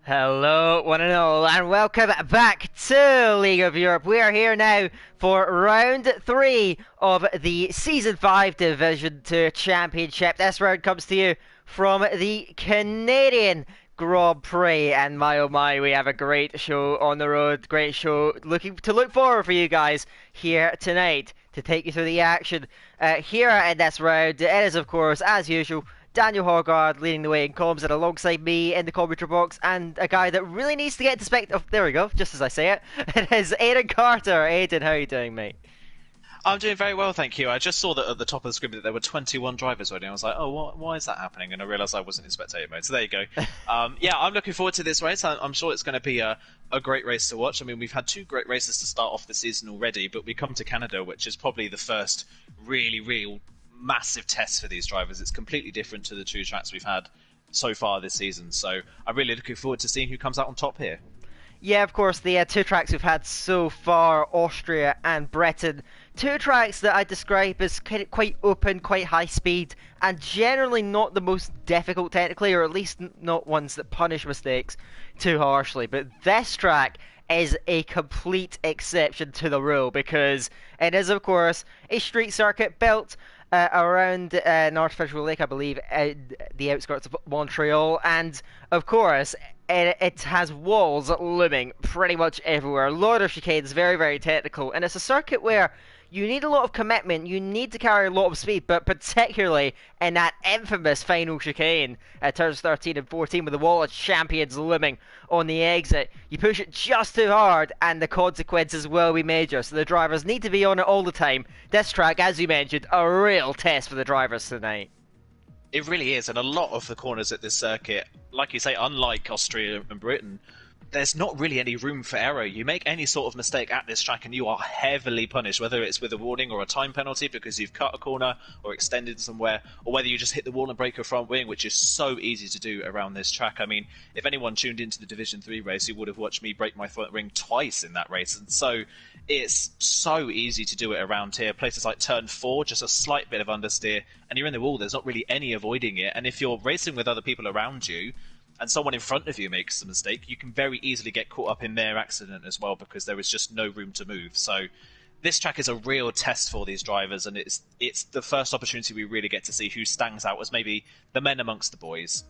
Hello, one and all, and welcome back to League of Europe. We are here now for round 3 of the Season 5 Division 2 Championship. This round comes to you from the Canadian Grand Prix, and my oh my, we have a great show on the road. Great show to look forward for you guys here tonight to take you through the action here in this round. It is, of course, as usual, Daniel Horgard leading the way in comms, and alongside me in the commentary box, and a guy that really needs to get into spec. Oh, there we go, just as I say it. It is Aidan Carter. Aidan, how are you doing, mate? I'm doing very well, thank you. I just saw that at the top of the screen that there were 21 drivers already. I was like, oh, why is that happening? And I realised I wasn't in spectator mode. So there you go. Yeah, I'm looking forward to this race. I'm sure it's going to be a great race to watch. I mean, we've had two great races to start off the season already, but we come to Canada, which is probably the first real massive test for these drivers. It's completely different to the two tracks we've had so far this season. So I'm really looking forward to seeing who comes out on top here. Yeah, of course, the two tracks we've had so far, Austria and Britain. Two tracks that I describe as quite open, quite high speed, and generally not the most difficult technically, or at least not ones that punish mistakes too harshly. But this track is a complete exception to the rule, because it is, of course, a street circuit built around an artificial lake, I believe, the outskirts of Montreal, and of course it has walls looming pretty much everywhere. A lot of chicanes, very technical, and it's a circuit where you need a lot of commitment, you need to carry a lot of speed, but particularly in that infamous final chicane at turns 13 and 14 with the wall of champions looming on the exit. You push it just too hard and the consequences will be major, so the drivers need to be on it all the time. This track, as you mentioned, a real test for the drivers tonight. It really is, and a lot of the corners at this circuit, like you say, unlike Austria and Britain, there's not really any room for error. You make any sort of mistake at this track and you are heavily punished, whether it's with a warning or a time penalty because you've cut a corner or extended somewhere, or whether you just hit the wall and break your front wing, which is so easy to do around this track. I mean, if anyone tuned into the Division 3 race, you would have watched me break my front wing twice in that race, and so it's so easy to do it around here. Places like turn 4, just a slight bit of understeer, and you're in the wall. There's not really any avoiding it, and if you're racing with other people around you, and someone in front of you makes a mistake, you can very easily get caught up in their accident as well, because there is just no room to move. So this track is a real test for these drivers, and it's the first opportunity we really get to see who stands out as maybe the men amongst the boys.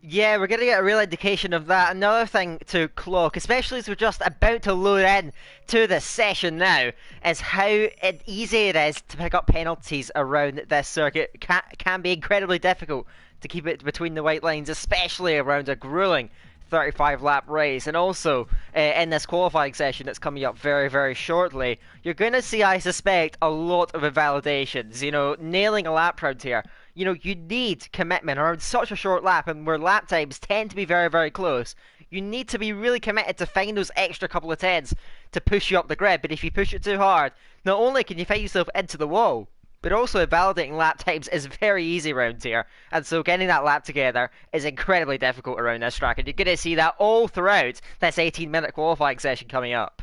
Yeah, we're going to get a real indication of that. Another thing to clock, especially as we're just about to load in to the session now, is how easy it is to pick up penalties around this circuit. Can be incredibly difficult to keep it between the white lines, especially around a grueling 35 lap race. And also in this qualifying session that's coming up very shortly, you're going to see, I suspect, a lot of invalidations. You know, nailing a lap round here, you know, you need commitment around such a short lap, and where lap times tend to be very close. You need to be really committed to find those extra couple of tenths to push you up the grid. But if you push it too hard, not only can you find yourself into the wall, but also invalidating lap times is very easy around here, and so getting that lap together is incredibly difficult around this track, and you're going to see that all throughout this 18-minute qualifying session coming up.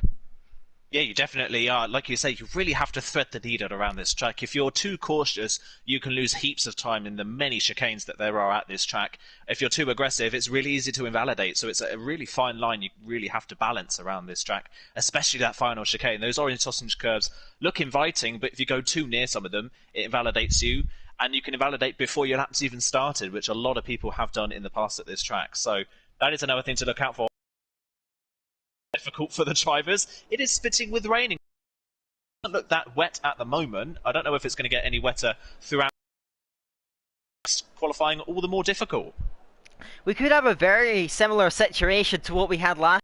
Yeah, you definitely are. Like you say, you really have to thread the needle around this track. If you're too cautious, you can lose heaps of time in the many chicanes that there are at this track. If you're too aggressive, it's really easy to invalidate. So it's a really fine line you really have to balance around this track, especially that final chicane. Those orange sausage curves look inviting, but if you go too near some of them, it invalidates you. And you can invalidate before your lap's even started, which a lot of people have done in the past at this track. So that is another thing to look out for. Difficult for the drivers. It is spitting with rain. It doesn't look that wet at the moment. I don't know if it's going to get any wetter throughout qualifying, all the more difficult. We could have a very similar situation to what we had last.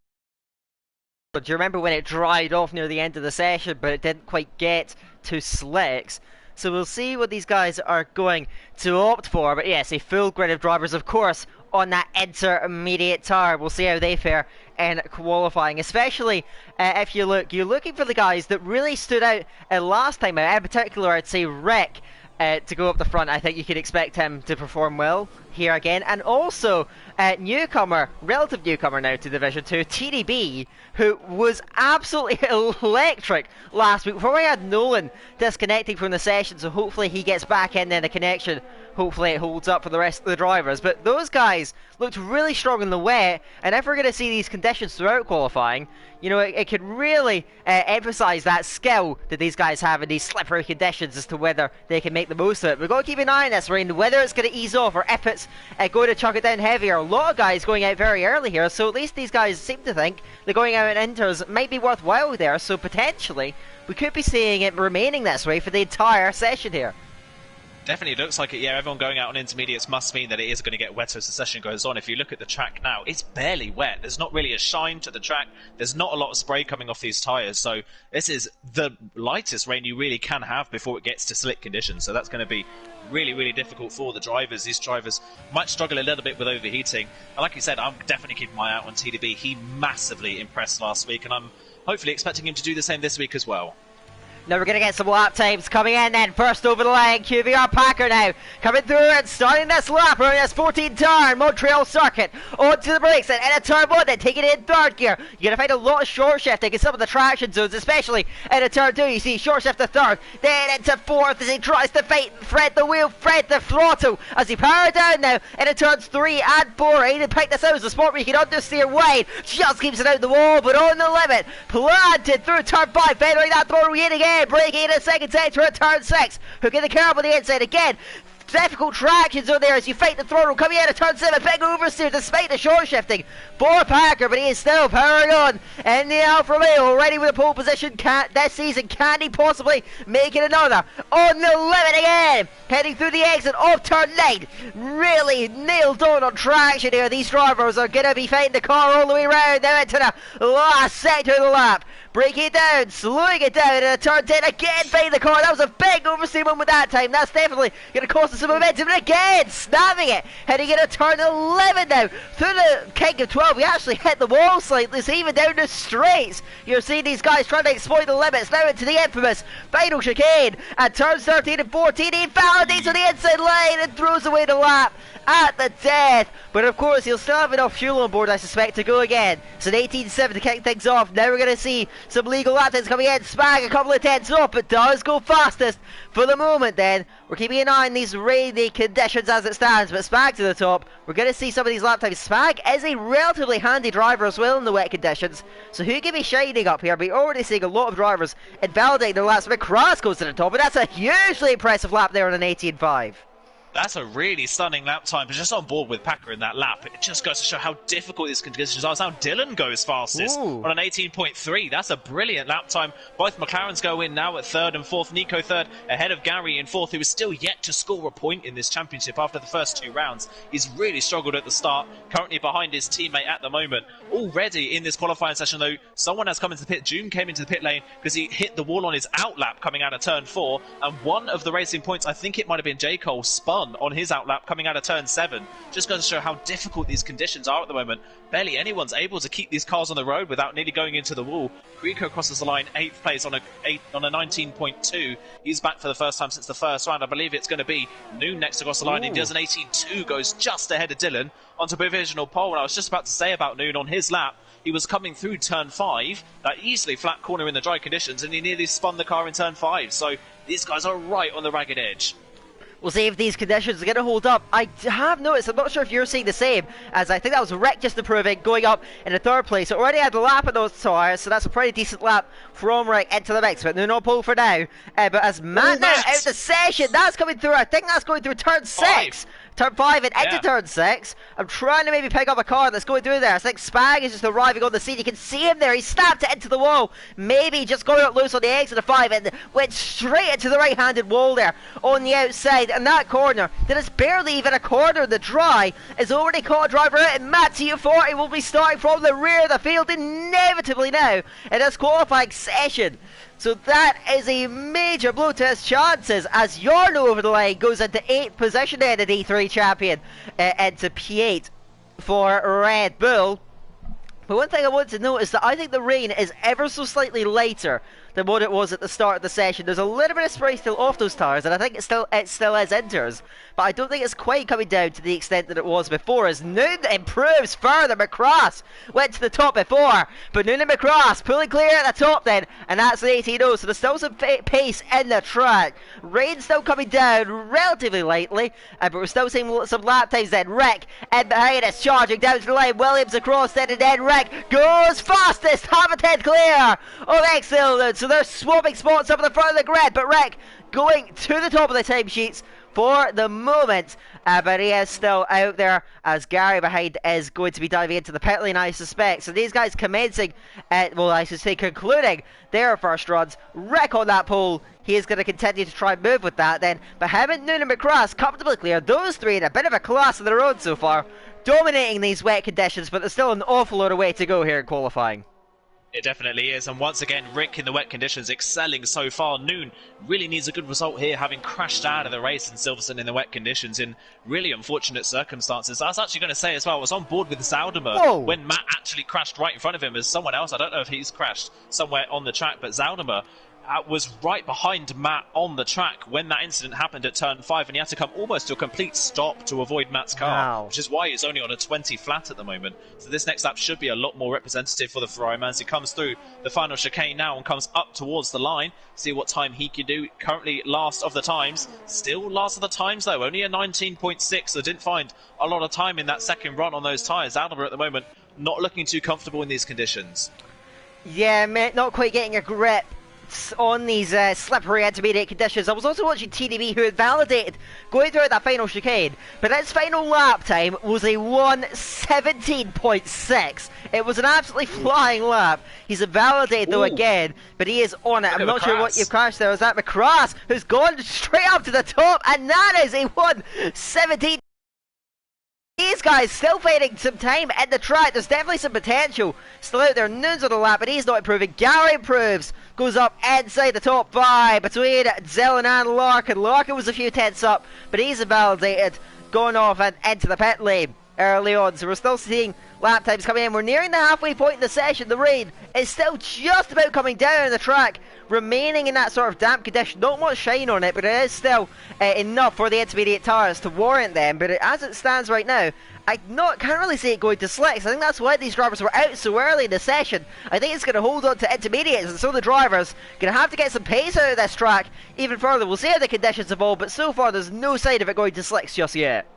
Do you remember when it dried off near the end of the session, but it didn't quite get to slicks? So we'll see what these guys are going to opt for. But yes, a full grid of drivers, of course, on that intermediate tire. We'll see how they fare in qualifying, especially if you're looking for the guys that really stood out last time out. In particular, I'd say Rick to go up the front. I think you could expect him to perform well here again. And also, relative newcomer now to Division 2, TDB, who was absolutely electric last week. Before we had Nolan disconnecting from the session, so hopefully he gets back in there, the connection hopefully it holds up for the rest of the drivers. But those guys looked really strong in the wet, and if we're going to see these conditions throughout qualifying, you know, it could really emphasise that skill that these guys have in these slippery conditions as to whether they can make the most of it. We've got to keep an eye on this rain, whether it's going to ease off or if it's going to chuck it down heavier. A lot of guys going out very early here, so at least these guys seem to think that going out in inters might be worthwhile there, so potentially we could be seeing it remaining this way for the entire session here. Definitely looks like it, yeah. Everyone going out on intermediates must mean that it is going to get wetter as the session goes on. If you look at the track now, it's barely wet. There's not really a shine to the track. There's not a lot of spray coming off these tyres. So this is the lightest rain you really can have before it gets to slick conditions. So that's going to be really, really difficult for the drivers. These drivers might struggle a little bit with overheating. And like you said, I'm definitely keeping my eye out on TDB. He massively impressed last week, and I'm hopefully expecting him to do the same this week as well. Now we're going to get some lap times coming in then. First over the line, QVR Packer now. Coming through and starting this lap around this 14th turn, Montreal Circuit. Onto the brakes and in a turn one then, taking it in third gear. You're going to find a lot of short shifting in some of the traction zones, especially in a turn two. You see short shift to third, then into fourth as he tries to thread the wheel, thread the throttle as he powers down now into turns 3 and 4. He didn't pick this out as a spot where you can understeer wide. Just keeps it out the wall, but on the limit. Planted through turn 5, favoring that throttle yet again. Breaking in a second sector at turn 6. Hooking the curb on the inside again. Difficult traction zone there as you fight the throttle. Coming out of turn 7. Big oversteer despite the short shifting for Packer, but he is still powering on in the Alfa Romeo. Already with a pole position this season. Can he possibly make it another? On the limit again. Heading through the exit of turn 9. Really nailed on traction here. These drivers are going to be fighting the car all the way around. Now into the last sector of the lap. Breaking it down, slowing it down, and a turn 10 again fighting the car. That was a big oversteer moment that time. That's definitely going to cost us some momentum. And again, snapping it. Heading into turn 11 now. Through the kink of 12, we actually hit the wall slightly. So even down the straights, you're seeing these guys trying to exploit the limits. Now into the infamous final chicane. At turns 13 and 14, he validates on the inside line and throws away the lap at the death. But of course, he'll still have enough fuel on board, I suspect, to go again. It's an 18.7 to kick things off. Now we're going to see some legal lap times coming in. Spag a couple of tenths off, but does go fastest for the moment then. We're keeping an eye on these rainy conditions as it stands, but Spag to the top. We're going to see some of these lap times. Spag is a relatively handy driver as well in the wet conditions, so who can be shining up here? But you're already seeing a lot of drivers invalidating their laps. McCrass goes to the top, and that's a hugely impressive lap there on an 18.5. That's a really stunning lap time, but just on board with Packer in that lap. It just goes to show how difficult these conditions are. Now Dylan goes fastest on an 18.3. That's a brilliant lap time. Both McLarens go in now at third and fourth. Nico third, ahead of Gary in fourth, who is still yet to score a point in this championship after the first 2 rounds. He's really struggled at the start, currently behind his teammate at the moment. Already in this qualifying session, though, someone has come into the pit. June came into the pit lane because he hit the wall on his outlap coming out of turn 4, and one of the racing points, I think it might have been J. Cole, spun on his outlap coming out of turn 7. Just goes to show how difficult these conditions are at the moment. Barely anyone's able to keep these cars on the road without nearly going into the wall. Rico crosses the line 8th place on a 19.2. He's back for the first time since the first round. I believe it's going to be Noon next to cross the line. He does an 18.2, goes just ahead of Dylan onto provisional pole. And I was just about to say about Noon on his lap, he was coming through turn 5, that easily flat corner in the dry conditions, and he nearly spun the car in turn 5. So these guys are right on the ragged edge. We'll see if these conditions are going to hold up. I have noticed, I'm not sure if you're seeing the same, as I think that was Rick just improving, going up in the third place. So already had a lap of those tyres, so that's a pretty decent lap from Rick into the mix. But no pole for now. But as Matt now out the session, that's coming through, I think that's going through turn 6. Turn 5 and into turn 6. I'm trying to maybe pick up a car that's going through there. I think Spag is just arriving on the scene. You can see him there. He snapped it into the wall. Maybe just got it loose on the exit of 5 and went straight into the right-handed wall there on the outside. And that corner, that is barely even a corner in the dry, is already caught a driver out. And Matt TU40 will be starting from the rear of the field inevitably now in this qualifying session. So that is a major blow to his chances as Jarno over the line goes into 8th position then at E3 champion into P8 for Red Bull. But one thing I want to note is that I think the rain is ever so slightly lighter than what it was at the start of the session. There's a little bit of spray still off those tyres, and I think it still is inters. But I don't think it's quite coming down to the extent that it was before, as Noon improves further. Macross went to the top before, but Noon and Macross pulling clear at the top then, and that's an 18-0, so there's still some pace in the track. Rain still coming down relatively lightly, but we're still seeing some lap times then. Rick and behind us, charging down to the line. Williams across then, and then Rick goes fastest, half a 10 clear of Exil. So they're swapping spots up at the front of the grid, but Rick going to the top of the timesheets for the moment, but he is still out there as Gary behind is going to be diving into the pit lane, I suspect. So these guys commencing, well, I should say concluding their first runs. Rick on that pole, he is going to continue to try and move with that then. But him and Noon and Macross comfortably clear. Those three in a bit of a class of their own so far, dominating these wet conditions, but there's still an awful lot of way to go here in qualifying. It definitely is, and once again, Rick in the wet conditions excelling so far. Noon really needs a good result here, having crashed out of the race in Silverstone in the wet conditions in really unfortunate circumstances. I was actually going to say as well, I was on board with Zaldimer when Matt actually crashed right in front of him as someone else. I don't know if he's crashed somewhere on the track, but Zaldimer was right behind Matt on the track when that incident happened at turn 5, and he had to come almost to a complete stop to avoid Matt's car, which is why he's only on a 20 flat at the moment. So this next lap should be a lot more representative for the Ferrari man as he comes through the final chicane now and comes up towards the line. See what time he can do. Currently last of the times. Still last of the times though, only a 19.6, so didn't find a lot of time in that second run on those tyres. Alderman at the moment not looking too comfortable in these conditions. Yeah, mate, not quite getting a grip on these slippery intermediate conditions. I was also watching TDB, who had validated going through that final chicane, but his final lap time was a 1:17.6. It was an absolutely flying lap. He's validated though again, but he is on it. I'm not sure what you've crashed there. Is that Macross, who's gone straight up to the top, and that is a 1:17. These guys still finding some time at the track. There's definitely some potential still out there. Noon's on the lap, but he's not improving. Gary improves, goes up inside the top 5 between Zelen and Larkin. Larkin was a few tenths up, but he's invalidated, going off and into the pit lane early on. So we're still seeing lap times coming in. We're nearing the halfway point in the session. The rain is still just about coming down the track, remaining in that sort of damp condition. Not much shine on it, but it is still enough for the intermediate tyres to warrant them. But as it stands right now, I can't really see it going to slicks. I think that's why these drivers were out so early in the session. I think it's going to hold on to intermediates, and so the drivers going to have to get some pace out of this track even further. We'll see how the conditions evolve, but so far there's no sign of it going to slicks just yet.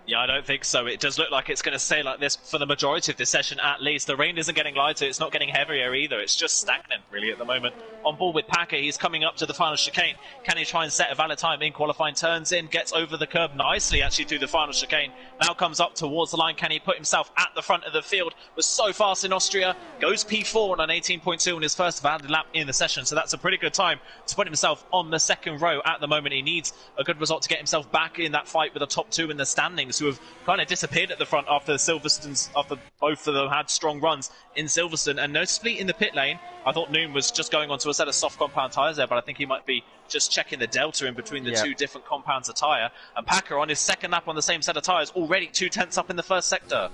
Yeah, I don't think so. It does look like it's going to stay like this for the majority of this session at least. The rain isn't getting lighter, it's not getting heavier either. It's just stagnant really at the moment. On board with Packer, he's coming up to the final chicane. Can he try and set a valid time in qualifying? Turns in, gets over the curb nicely actually through the final chicane. Now comes up towards the line. Can he put himself at the front of the field? Was so fast in Austria. Goes P4 on an 18.2 on his first valid lap in the session. So that's a pretty good time to put himself on the second row at the moment. He needs a good result to get himself back in that fight with the top 2 in the standings, who have kind of disappeared at the front after Silverstone's, after both of them had strong runs in Silverstone. And noticeably in the pit lane, I thought Noon was just going onto a set of soft compound tyres there, but I think he might be just checking the delta in between the two different compounds of tyre. And Packer on his second lap on the same set of tyres, already 2 tenths up in the first sector.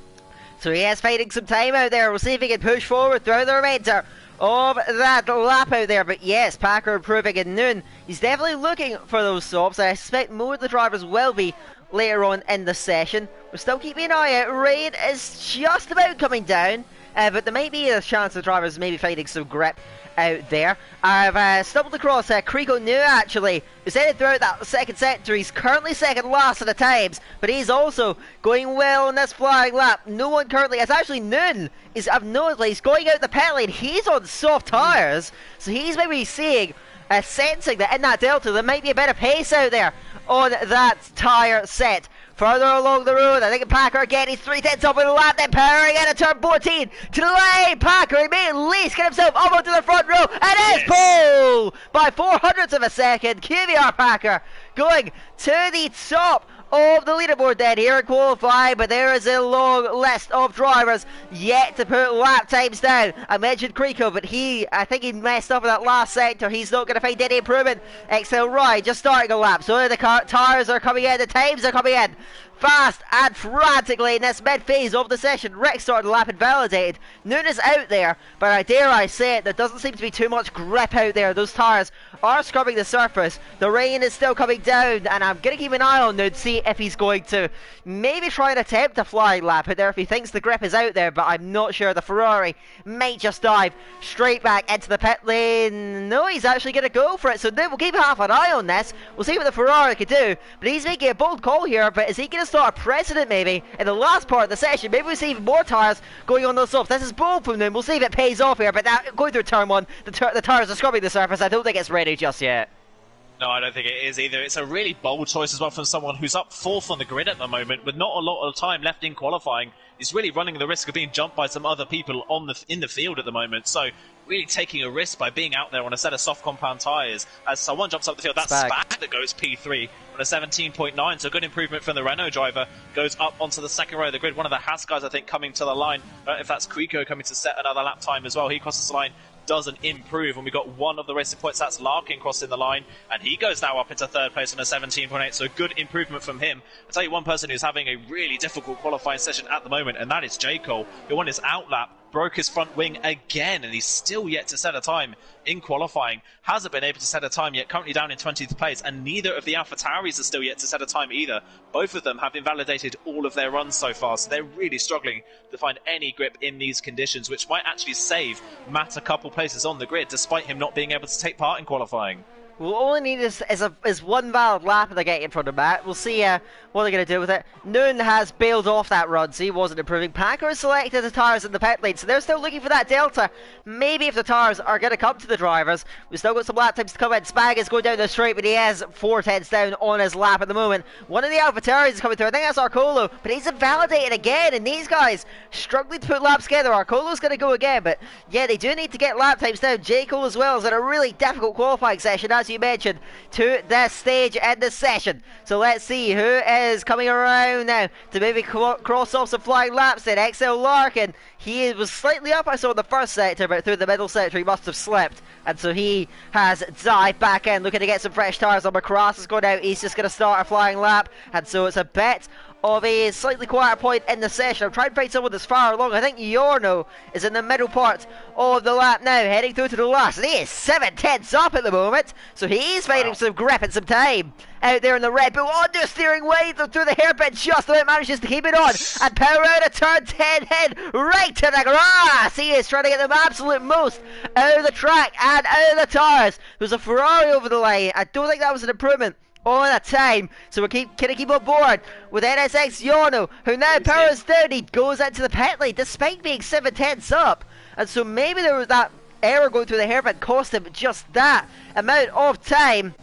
So he is finding some time out there. We'll see if he can push forward throughout the remainder of that lap out there. But yes, Packer improving, and Noon, he's definitely looking for those stops. I expect more of the drivers will be later on in the session. We're still keeping an eye out. Rain is just about coming down, but there might be a chance the drivers may be finding some grip out there. I've stumbled across Krico New actually, who's headed throughout that second sector. He's currently second last of the times, but he's also going well on this flying lap. No one currently, it's actually Noon, I've noticed he's going out the pit lane. He's on soft tyres, so he's maybe seeing, sensing that in that delta there might be a bit of pace out there on that tyre set. Further along the road, I think Packer again, he's 3 tenths up in the lap, then powering in at turn 14 to the lane. Packer, he may at least get himself up onto the front row, and it's pole by 0.04 of a second. QVR Packer going to the top of the leaderboard then here in qualifying, but there is a long list of drivers yet to put lap times down. I mentioned Creco, but I think he messed up in that last sector. He's not going to find any improvement. XL Ride just starting a lap, so the tires are coming in, the times are coming in fast and frantically in this mid-phase of the session. Rick started the lap invalidated. Noon is out there, but dare I say it, there doesn't seem to be too much grip out there. Those tyres are scrubbing the surface. The rain is still coming down, and I'm going to keep an eye on Noon, see if he's going to maybe try and attempt a flying lap out there if he thinks the grip is out there, but I'm not sure. The Ferrari might just dive straight back into the pit lane. No, he's actually going to go for it, so we'll keep half an eye on this. We'll see what the Ferrari can do, but he's making a bold call here, but is he going to start a precedent maybe in the last part of the session? Maybe we'll see even more tyres going on the slopes. This is bold from them. We'll see if it pays off here, but going through turn one, the tyres are scrubbing the surface. I don't think it's ready just yet. No, I don't think it is either. It's a really bold choice as well from someone who's up fourth on the grid at the moment with not a lot of time left in qualifying. He's really running the risk of being jumped by some other people in the field at the moment. So really taking a risk by being out there on a set of soft compound tyres. As someone jumps up the field, that's Spag that goes P3 on a 17.9. So good improvement from the Renault driver. Goes up onto the second row of the grid. One of the Haas guys, I think, coming to the line. If that's Creco coming to set another lap time as well. He crosses the line, doesn't improve, and we got one of the racing points. That's Larkin crossing the line, and he goes now up into third place on a 17.8, so good improvement from him. I'll tell you one person who's having a really difficult qualifying session at the moment, and that is J. Cole, who won his outlap, broke his front wing again, and he's still yet to set a time in qualifying. Hasn't been able to set a time yet, currently down in 20th place, and neither of the AlphaTauris are still yet to set a time either. Both of them have invalidated all of their runs so far, so they're really struggling to find any grip in these conditions, which might actually save Matt a couple places on the grid, despite him not being able to take part in qualifying. We'll only need is one valid lap if they get in front of Matt. We'll see what they're going to do with it. Noon has bailed off that run, so he wasn't improving. Packer has selected the tyres in the pit lane, so they're still looking for that delta. Maybe if the tyres are going to come to the drivers. We've still got some lap times to come in. Spag is going down the straight, but he has 4/10 down on his lap at the moment. One of the AlphaTauris is coming through. I think that's Arcolo, but he's invalidated again, and these guys struggling to put laps together. Arcolo's going to go again, but yeah, they do need to get lap times down. J. Cole as well is in a really difficult qualifying session, as you mentioned, to this stage in the session. So let's see who is coming around now to maybe cross off some flying laps then. XL Larkin, he was slightly up, I saw, in the first sector, but through the middle sector he must have slipped, and so he has dived back in, looking to get some fresh tyres on. McCross is going out, he's just going to start a flying lap, and so it's a bit of a slightly quieter point in the session. I'm trying to find someone that's far along. I think Yorno is in the middle part of the lap now, heading through to the last, and he is 7/10 up at the moment, so he's finding some grip and some time out there in the Red Bull. Understeering way through the hairpin, just about manages to keep it on, and power out of turn 10 head right to the grass. He is trying to get the absolute most out of the track and out of the tyres. There's a Ferrari over the line. I don't think that was an improvement on a time, so we're going to keep on board with NSX Yorno, who now powers down. He goes into the pit lane despite being 7/10 up, and so maybe there was that error going through the hairpin cost him just that amount of time.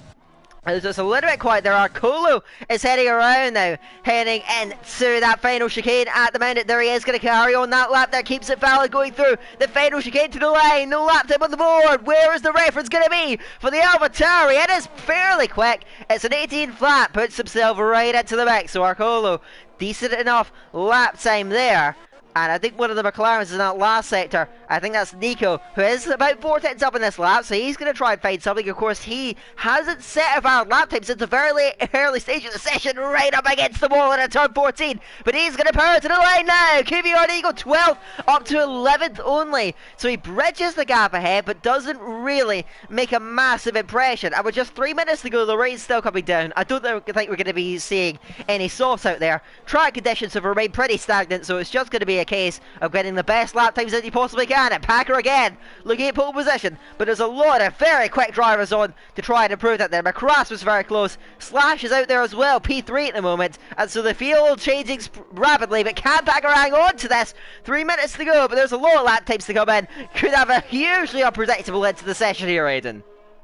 It's just a little bit quiet there. Arcolo is heading around now, heading into that final chicane at the moment. There he is, going to carry on that lap that keeps it valid going through the final chicane to the line. No lap time on the board. Where is the reference going to be for the AlphaTauri? It is fairly quick. It's an 18 flat, puts himself right into the back. So Arcolo, decent enough lap time there. And I think one of the McLarens is in that last sector. I think that's Nico, who is about 4/10 up in this lap, so he's going to try and find something. Of course, he hasn't set a valid lap time since the very early stage of the session, right up against the wall in a turn 14. But he's going to power to the line now. QVR Eagle 12th, up to 11th only. So he bridges the gap ahead, but doesn't really make a massive impression. And with just 3 minutes to go, the rain's still coming down. I don't think we're going to be seeing any softs out there. Track conditions have remained pretty stagnant, so it's just going to be a case of getting the best lap times that you possibly can. And Packer again looking at pole position, but there's a lot of very quick drivers on to try and improve that there. McCrass was very close. Slash is out there as well, P3 at the moment, and so the field changing rapidly. But can Packer hang on to this? 3 minutes to go, but there's a lot of lap times to come in. Could have a hugely unpredictable end to the session here, Aiden.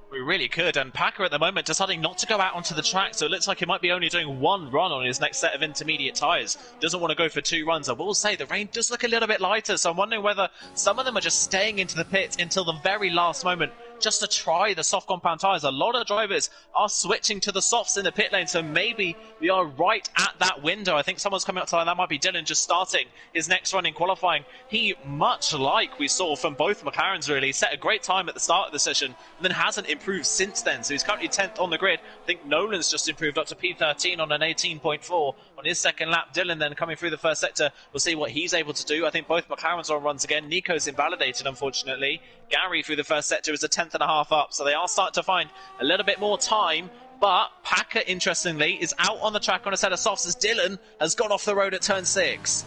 We really could, and Packer at the moment deciding not to go out onto the track, so it looks like he might be only doing one run on his next set of intermediate tyres. Doesn't want to go for 2 runs. I will say the rain does look a little bit lighter, so I'm wondering whether some of them are just staying into the pit until the very last moment just to try the soft compound tyres. A lot of drivers are switching to the softs in the pit lane, so maybe we are right at that window. I think someone's coming up to line. That might be Dylan just starting his next run in qualifying. He, much like we saw from both McLarens really, set a great time at the start of the session and then hasn't improved since then. So he's currently 10th on the grid. I think Nolan's just improved up to P13 on an 18.4 on his second lap. Dylan then coming through the first sector. We'll see what he's able to do. I think both McLarens are on runs again. Nico's invalidated, unfortunately. Gary through the first sector is a 10th and a half up, so they are starting to find a little bit more time. But Packer, interestingly, is out on the track on a set of softs as Dylan has gone off the road at turn 6.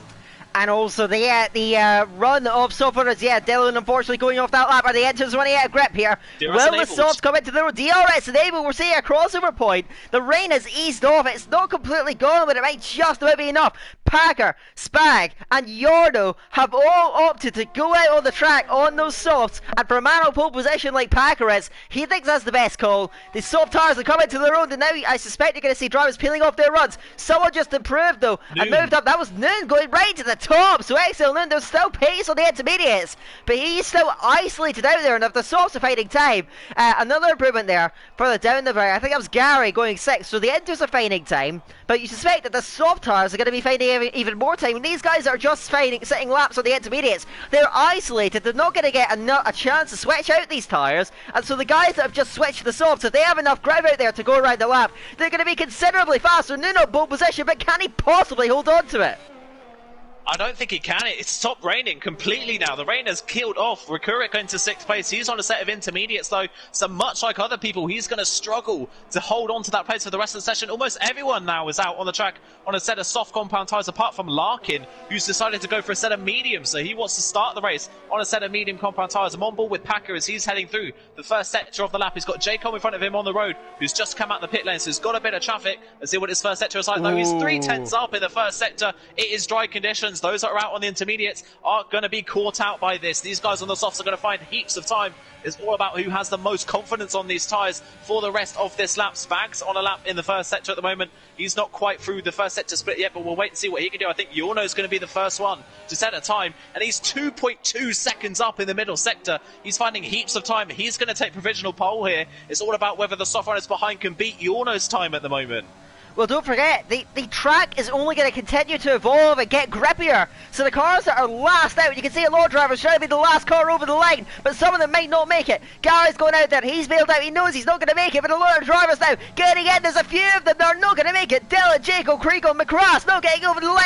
And also the run of soft runners, Dylan unfortunately going off that lap, and the engine's running out of grip here. DRS Will enabled. the softs come into the road? DRS enabled, we're seeing a crossover point. The rain has eased off, it's not completely gone, but it might just about be enough. Packer, Spag, and Yordo have all opted to go out on the track on those softs, and for a man on pole position like Packer is, he thinks that's the best call. The soft tires have come into the road, and now I suspect you're going to see drivers peeling off their runs. Someone just improved though, and moved up. That was Noon going right to the top, so excellent Noon. There's still pace on the intermediates, but he's still isolated out there, and if the softs are finding time, another improvement there further down the road. I think that was Gary going 6th, so the Inters are finding time, but you suspect that the soft tires are going to be finding even more time. And these guys are just setting laps on the intermediates. They're isolated, they're not going to get a chance to switch out these tires, and so the guys that have just switched to the softs, if they have enough grip out there to go around the lap, they're going to be considerably faster. Nuno pole position, but can he possibly hold on to it? I don't think he can. It's stopped raining completely now. The rain has killed off. Rikurik into 6th place. He's on a set of intermediates though, so much like other people, he's going to struggle to hold on to that place for the rest of the session. Almost everyone now is out on the track on a set of soft compound tyres, apart from Larkin, who's decided to go for a set of medium, so he wants to start the race on a set of medium compound tyres. I'm on board with Packer as he's heading through the first sector of the lap. He's got Jacom in front of him on the road, who's just come out the pit lane, so he's got a bit of traffic. Let's see what his first sector is like though. He's 3/10 up in the first sector. It is dry conditions. Those that are out on the intermediates are going to be caught out by this. These guys on the softs are going to find heaps of time. It's all about who has the most confidence on these tyres for the rest of this lap. Spags on a lap in the first sector at the moment. He's not quite through the first sector split yet, but we'll wait and see what he can do. I think Yorno's going to be the first one to set a time, and he's 2.2 seconds up in the middle sector. He's finding heaps of time. He's going to take provisional pole here. It's all about whether the soft runners behind can beat Yorno's time at the moment. Well, don't forget, the track is only going to continue to evolve and get grippier. So the cars that are last out, you can see a lot of drivers trying to be the last car over the line, but some of them might not make it. Gary's going out there, he's bailed out, he knows he's not going to make it, but a lot of drivers now getting in. There's a few of them that are not going to make it. Dylan, Jacob, Kriegel, McCrass not getting over the line.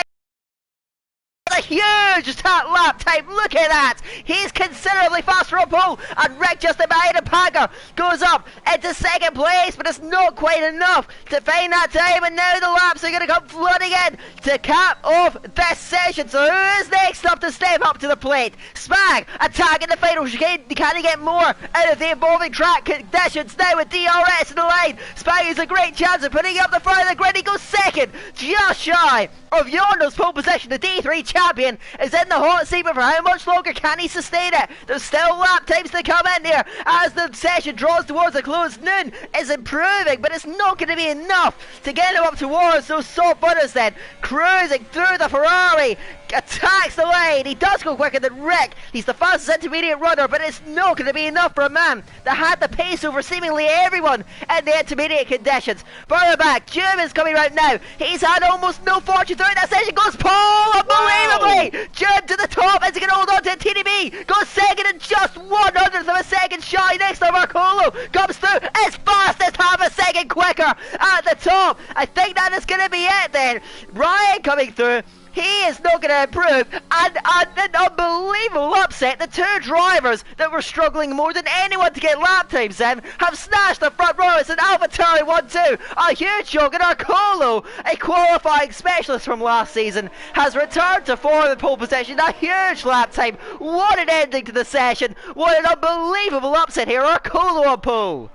A huge lap time, look at that. He's considerably faster on pole, and Rick just behind him. Packer goes up into 2nd place, but it's not quite enough to find that time, and now the laps are going to come flooding in to cap off this session. So who is next up to step up to the plate? Spag attacking the final chicane. Can he get more out of the evolving track conditions now with DRS in the line? Spag has a great chance of putting up the front of the grid. He goes 2nd, just shy of Yorno's pole position. The D3 champion is in the hot seat, but for how much longer can he sustain it? There's still lap times to come in here as the session draws towards a close. Noon is improving, but it's not going to be enough to get him up towards those soft runners then. Cruising through the Ferrari, attacks the lane. He does go quicker than Rick. He's the fastest intermediate runner, but it's not going to be enough for a man that had the pace over seemingly everyone in the intermediate conditions. Further back, Jim is coming right now. He's had almost no fortune throughout that session. Goes Paul, unbelievably. Wow. Jim to the top. Is he going to hold on to a TDB? Goes 2nd and just 1/100th of a second shy. Next to Marcolo comes through. It's fastest half a second quicker at the top. I think that is going to be it then. Ryan coming through. He is not going to improve, and an unbelievable upset. The two drivers that were struggling more than anyone to get lap times in have snatched the front row. It's an AlphaTauri 1-2. A huge shock, and Arcolo, a qualifying specialist from last season, has returned to form pole position. A huge lap time. What an ending to the session. What an unbelievable upset here. Arcolo on pole.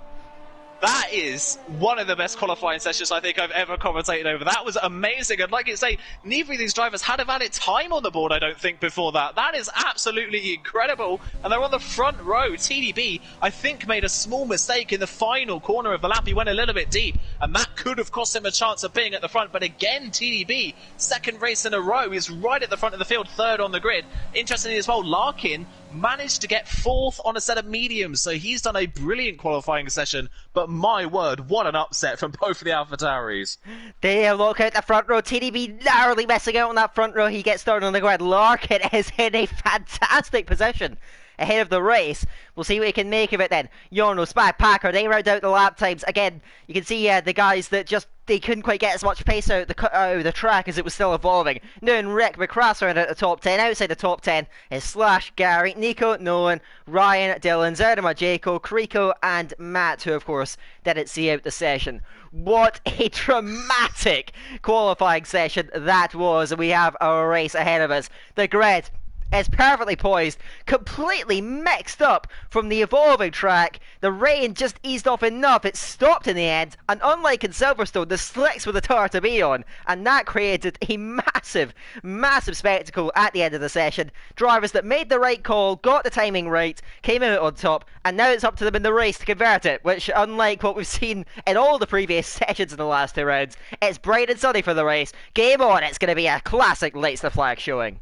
That is one of the best qualifying sessions I think I've ever commentated over. That was amazing. And like you say, neither of these drivers had a valid time on the board, I don't think, before that. That is absolutely incredible. And they're on the front row. TDB, I think, made a small mistake in the final corner of the lap. He went a little bit deep, and that could have cost him a chance of being at the front. But again, TDB, second race in a row, is right at the front of the field, third on the grid. Interestingly as well, Larkin managed to get fourth on a set of mediums, so he's done a brilliant qualifying session. But my word, what an upset from both of the AlphaTauris. They lock out the front row. TDB narrowly missing out on that front row. He gets started on the grid. Larkin is in a fantastic position ahead of the race. We'll see what he can make of it then. Jarno, Spag, Packer, they round out the lap times. Again, you can see the guys that just, they couldn't quite get as much pace out of the track as it was still evolving. Noon, Rick, McCrass are in at the top 10. Outside the top 10 is Slash, Gary, Nico, Nolan, Ryan, Dylan, Zerdema, Jaco, Kriko, and Matt, who of course didn't see out the session. What a dramatic qualifying session that was. We have a race ahead of us. The grid is perfectly poised, completely mixed up from the evolving track. The rain just eased off enough, it stopped in the end, and unlike in Silverstone, the slicks were the tire to be on, and that created a massive, massive spectacle at the end of the session. Drivers that made the right call, got the timing right, came out on top, and now it's up to them in the race to convert it, which, unlike what we've seen in all the previous sessions in the last two rounds, it's bright and sunny for the race. Game on, it's going to be a classic lights the flag showing.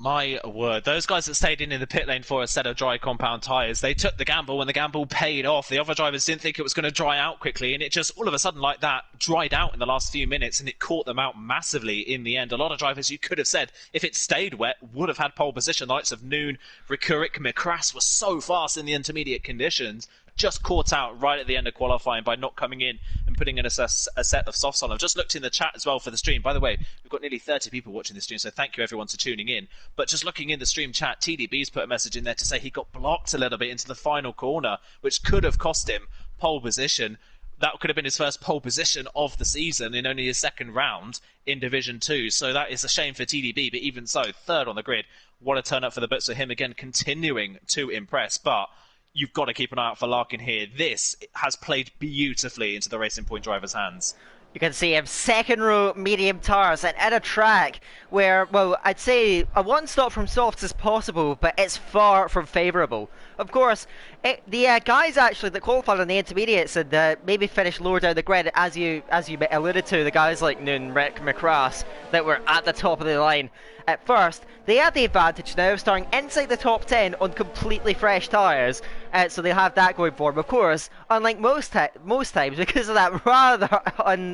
My word, those guys that stayed in the pit lane for a set of dry compound tyres, they took the gamble and the gamble paid off. The other drivers didn't think it was going to dry out quickly, and it just all of a sudden like that dried out in the last few minutes, and it caught them out massively in the end. A lot of drivers, you could have said, if it stayed wet, would have had pole position. The likes of Noon, Rikurik, McCrass were so fast in the intermediate conditions, just caught out right at the end of qualifying by not coming in and putting in a set of softs on. I've just looked in the chat as well for the stream. By the way, we've got nearly 30 people watching the stream, so thank you everyone for tuning in. But just looking in the stream chat, TDB's put a message in there to say he got blocked a little bit into the final corner, which could have cost him pole position. That could have been his first pole position of the season in only his second round in Division 2. So that is a shame for TDB, but even so, third on the grid. What a turn up for the books for him again, continuing to impress. But you've got to keep an eye out for Larkin here. This has played beautifully into the Racing Point driver's hands. You can see him second row medium tires and at a track where, well, I'd say a one stop from softs is possible, but it's far from favourable. Of course, the guys actually that qualified on the intermediates and maybe finished lower down the grid, as you alluded to, the guys like Noon, Rick, McCrass that were at the top of the line at first, they had the advantage now of starting inside the top 10 on completely fresh tyres, so they'll have that going for them. Of course, unlike most times, because of that rather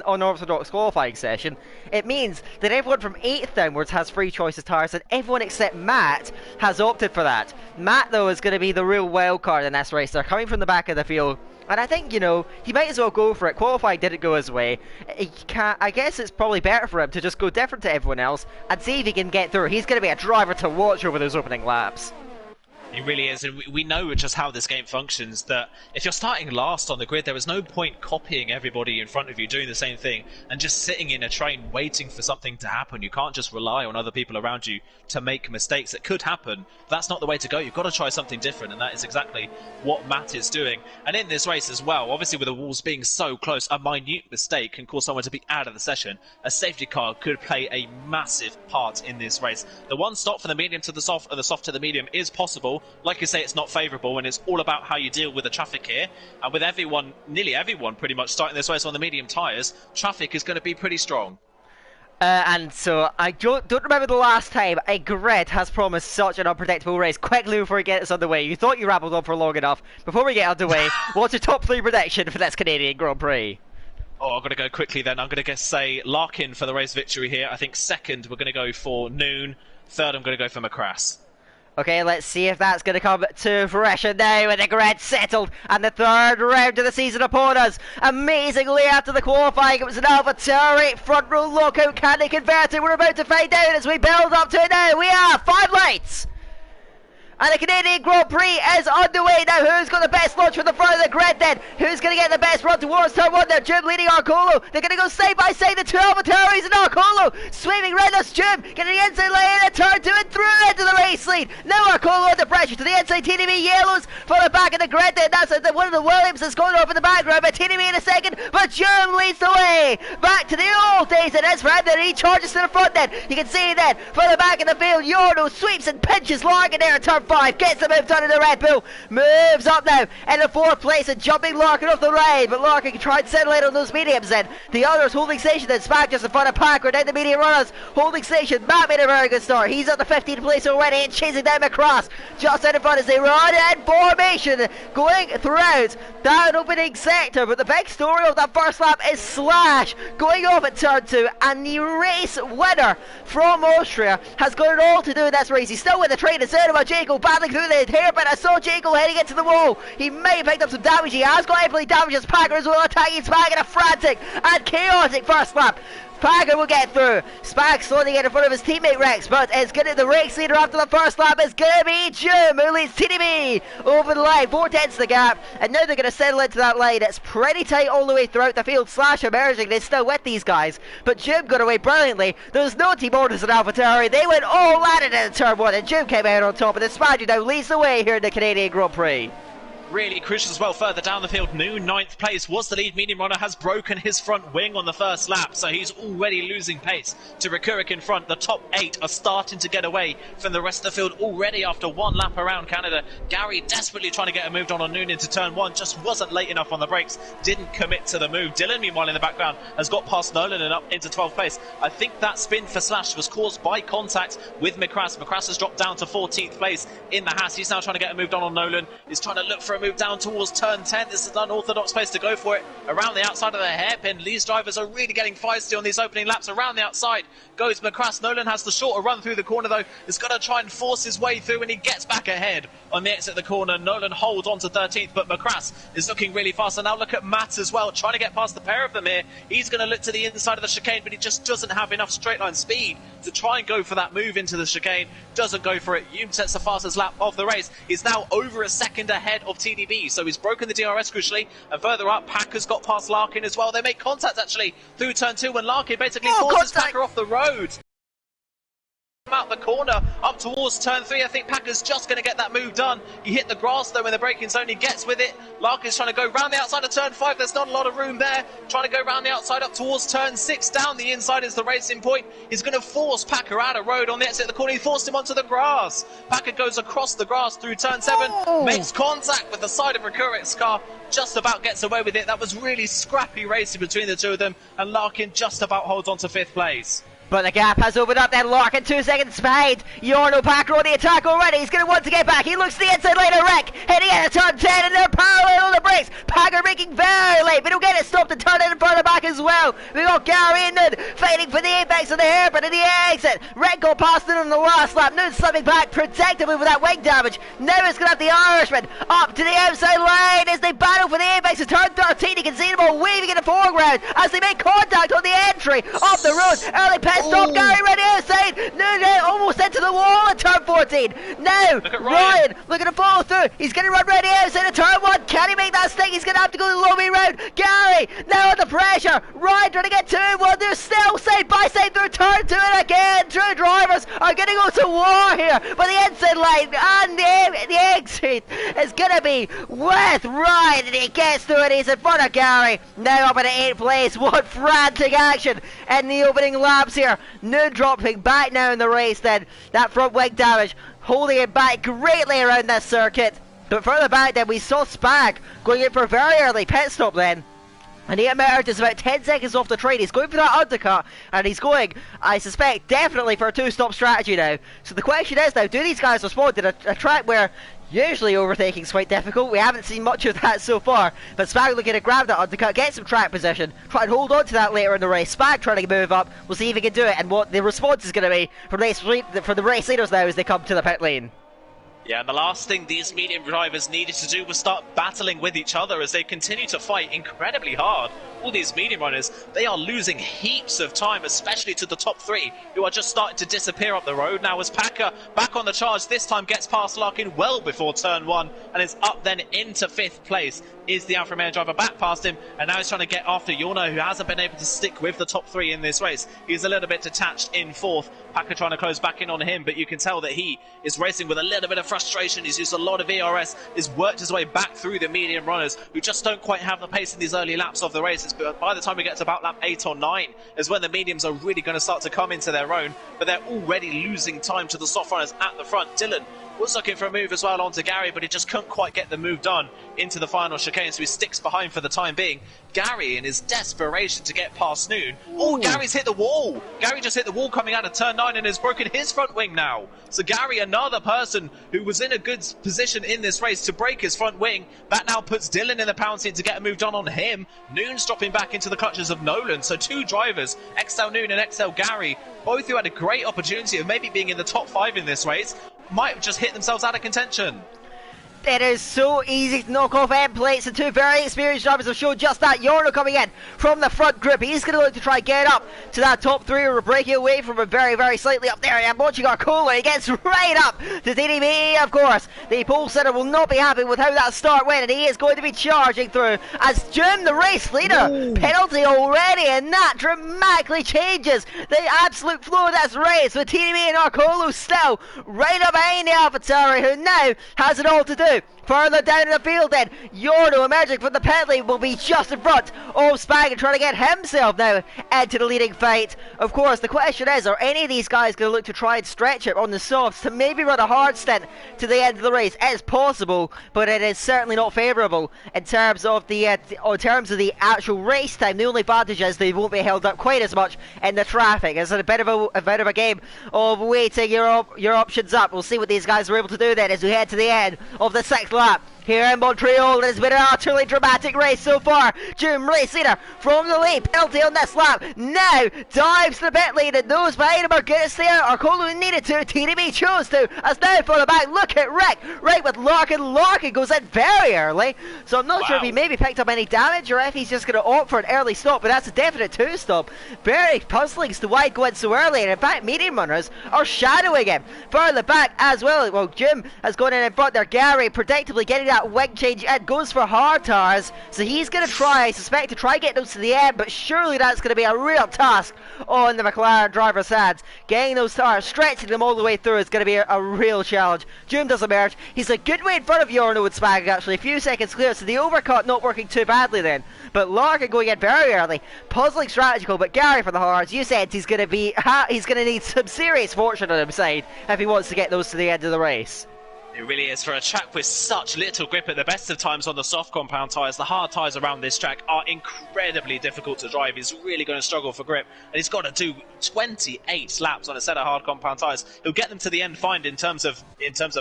unorthodox qualifying session, it means that everyone from 8th downwards has free choice of tyres, and everyone except Matt has opted for that. Matt, though, is going to be the real wild card in this race. They're coming from the back of the field, and I think, you know, he might as well go for it. Qualifying didn't go his way. I guess it's probably better for him to just go different to everyone else and see if he can get through. He's going to be a driver to watch over those opening laps. He really is, and we know just how this game functions, that if you're starting last on the grid, there is no point copying everybody in front of you doing the same thing and just sitting in a train waiting for something to happen. You can't just rely on other people around you to make mistakes. It could happen. That's not the way to go. You've got to try something different, and that is exactly what Matt is doing. And in this race as well, obviously with the walls being so close, a minute mistake can cause someone to be out of the session. A safety car could play a massive part in this race. The one stop from the medium to the soft and the soft to the medium is possible. Like you say, it's not favourable, and it's all about how you deal with the traffic here. And with everyone, nearly everyone pretty much starting this race on the medium tyres, traffic is going to be pretty strong. And so, I don't remember the last time a grid has promised such an unpredictable race. Quickly before we get us underway, you thought you rambled on for long enough. Before we get underway, what's your top 3 prediction for this Canadian Grand Prix? Oh, I'm going to go quickly then. I'm going to say Larkin for the race victory here. I think second, we're going to go for Noon. Third, I'm going to go for McCrass. Okay, let's see if that's going to come to fruition now with the grid settled and the third round of the season upon us. Amazingly after the qualifying, it was an AlphaTauri front row lockout. Can they convert it? We're about to find out as we build up to it now. We are 5 lights. And the Canadian Grand Prix is underway now. Who's got the best launch from the front of the grid then? Who's going to get the best run towards turn 1 there? Jim leading Arcolo. They're going to go side by side, the two AlphaTauris and Arcolo. Sweeping right, that's Jim. Getting the inside lane and turn 2 and through into the race lead. Now Arcolo under pressure to the inside. TDB yellows for the back of the grid then. That's one of the Williams is going off in the background, but TDB in a second. But Jim leads the way. Back to the old days. It is for him that he charges to the front then. You can see that for the back of the field. Yorno sweeps and pinches Larkin there at turn 5. Gets the move done in the Red Bull. Moves up now in the 4th place and jumping Larkin off the ride. But Larkin can try and settle in on those mediums then. The others holding station then. Spag just in front of Packer. Down the medium runners holding station. Matt made a very good start. He's at the 15th place already and chasing down McCross. Just out in front as they run in formation. Going throughout that opening sector. But the big story of that first lap is Slash going off at turn 2. And the race winner from Austria has got it all to do in this race. He's still with the train instead of Jaco battling through the hairpin. I saw Jaco heading into the wall. He may have picked up some damage. He has got heavily damage as Packer as well, attacking Spag in a frantic and chaotic first lap. Packer will get through. Spag slowly get in front of his teammate Rex, but it's going to the race leader after the first lap is going to be Jim, who leads TDB over the line. 4/10 the gap, and now they're going to settle into that line. It's pretty tight all the way throughout the field. Slash emerging, they're still with these guys, but Jim got away brilliantly. There's no team orders in AlphaTauri. They went all at it in turn 1, and Jim came out on top, and the Spaniard now leads the way here in the Canadian Grand Prix. Really crucial as well further down the field. New 9th place was the lead medium runner, has broken his front wing on the first lap, so he's already losing pace to Rekurik in front. The top 8 are starting to get away from the rest of the field already after one lap around Canada. Gary desperately trying to get a move on Noon into turn 1, just wasn't late enough on the brakes, didn't commit to the move. Dylan meanwhile in the background has got past Nolan and up into 12th place. I think that spin for Slash was caused by contact with McCrass. McCrass has dropped down to 14th place in the Haas. He's now trying to get a move on Nolan. He's trying to look for a move down towards turn 10. This is an unorthodox place to go for it. Around the outside of the hairpin. Lee's drivers are really getting feisty on these opening laps. Around the outside goes McCrass. Nolan has the shorter run through the corner though. He's got to try and force his way through, and he gets back ahead on the exit of the corner. Nolan holds on to 13th, but McCrass is looking really fast. And now look at Matt as well, trying to get past the pair of them here. He's going to look to the inside of the chicane, but he just doesn't have enough straight line speed to try and go for that move into the chicane. Doesn't go for it. Hume sets the fastest lap of the race. He's now over a second ahead of TDB, so he's broken the DRS crucially. And further up, Packer's got past Larkin as well. They make contact actually through turn 2 when Larkin basically forces Packer off the road. Out the corner up towards turn 3. I think Packer's just going to get that move done. He hit the grass though in the braking zone. He gets with it. Larkin's trying to go round the outside of turn 5. There's not a lot of room there. Trying to go round the outside up towards turn 6. Down the inside is the racing point. He's going to force Packer out of road on the exit of the corner. He forced him onto the grass. Packer goes across the grass through turn 7. Makes contact with the side of Rekurik's car. Just about gets away with it. That was really scrappy racing between the two of them. And Larkin just about holds on to 5th place. But the gap has opened up then. Larkin 2 seconds behind. Yorno Packer on the attack already. He's going to want to get back. He looks to the inside lane of Rick. Heading in at turn 10 and they're parallel on the brakes. Packer making very late. But he'll get it stopped and turn in front of back as well. We got Gary and Noon fighting for the apex of the hairpin and the exit. Rick got past it on the last lap. Noon slipping back protectively with that wing damage. Now it's going to have the Irishman up to the outside line as they battle for the apex of turn 13. You can see them all waving in the foreground as they make contact on the entry off the road. Early pit stop. Gary ready outside. Noon almost into the wall at turn 14. Now Ryan looking to follow through. He's going to run ready outside of turn 1. Can he make that stick? He's going to have to go the low round. Gary now under pressure. Ryan trying to get 2-1. They're still side by side through turn 2 and again. Two drivers are going to go to war here. But the inside line and the exit is going to be with Ryan, and he gets through it. He's in front of Gary. Now up in 8th place. What frantic action in the opening laps here. Noon dropping back now in the race then. That front wing damage holding it back greatly around this circuit. But further back then we saw Spag going in for a very early pit stop then. And he emerges about 10 seconds off the train. He's going for that undercut, and he's going, I suspect, definitely for a 2-stop strategy now. So the question is now, do these guys respond to a track where usually overtaking is quite difficult? We haven't seen much of that so far. But Spag looking to grab that undercut, get some track position, try and hold on to that later in the race. Spag trying to move up. We'll see if he can do it and what the response is going to be from the race leaders now as they come to the pit lane. Yeah, and the last thing these medium drivers needed to do was start battling with each other as they continue to fight incredibly hard. All these medium runners, they are losing heaps of time, especially to the top three, who are just starting to disappear up the road. Now as Packer back on the charge, this time gets past Larkin well before turn one, and is up then into 5th place. Is the Alfa Romeo driver back past him, and now he's trying to get after Yorno, who hasn't been able to stick with the top three in this race. He's a little bit detached in 4th. Packer trying to close back in on him, but you can tell that he is racing with a little bit of frustration. He's used a lot of ERS, has worked his way back through the medium runners, who just don't quite have the pace in these early laps of the races. But by the time we get to about lap 8 or 9 is when the mediums are really going to start to come into their own, but they're already losing time to the soft runners at the front. Dylan was looking for a move as well onto Gary, but he just couldn't quite get the move done into the final chicane, so he sticks behind for the time being. Gary, in his desperation to get past Noon. Oh, Gary's hit the wall. Gary just hit the wall coming out of turn 9 and has broken his front wing now. So Gary, another person who was in a good position in this race to break his front wing, that now puts Dylan in the pound seat to get a move done on him. Noon's dropping back into the clutches of Nolan. So 2 drivers, XL Noon and XL Gary, both who had a great opportunity of maybe being in the top 5 in this race, might have just hit themselves out of contention. It is so easy to knock off end plates, and 2 very experienced drivers have shown just that. Yorno coming in from the front group. He's going to look to try and get up to that top 3, or breaking away from him very, very slightly up there. I'm watching Arcola. He gets right up to DDB, of course. The pole sitter will not be happy with how that start went, and he is going to be charging through as Jim, the race leader. Ooh. Penalty already, and that dramatically changes the absolute flow of this race, with TDB and Arcola still right up behind the AlphaTauri, who now has it all to do. Further down in the field then, Yorno emerging from the pit lane will be just in front of Spag and trying to get himself now into the leading fight. Of course, the question is, are any of these guys going to look to try and stretch it on the softs to maybe run a hard stint to the end of the race? It's possible, but it is certainly not favourable in terms of the actual race time. The only advantage is they won't be held up quite as much in the traffic. It's a bit of a game of waiting your options up. We'll see what these guys are able to do then as we head to the end of the 6th lap here in Montreal. It has been an utterly dramatic race so far. Jim, race leader from the lead. Penalty on this lap. Now dives to the pit lane, and those behind him are going to stay out. Arcola needed to. TDB chose to. As now for the back. Look at Rick. Right with Larkin. Larkin goes in very early. So I'm not sure if he maybe picked up any damage or if he's just going to opt for an early stop. But that's a definite 2 stop. Very puzzling as to why go in so early. And in fact, medium runners are shadowing him. Further back as well. Well, Jim has gone in front there. Gary predictably getting that wing change and goes for hard tires, so he's going to try, I suspect, to try get those to the end, but surely that's going to be a real task on the McLaren driver's hands. Getting those tires, stretching them all the way through is going to be a real challenge. June does emerge. He's a good way in front of Yorno with Spag, actually, a few seconds clear, so the overcut not working too badly then, but Larkin going in very early. Puzzling strategical, but Gary for the hards. You said he's going to need some serious fortune on his side if he wants to get those to the end of the race. It really is. For a track with such little grip at the best of times on the soft compound tyres, the hard tyres around this track are incredibly difficult to drive. He's really going to struggle for grip, and he's got to do 28 laps on a set of hard compound tyres. He'll get them to the end fine in terms of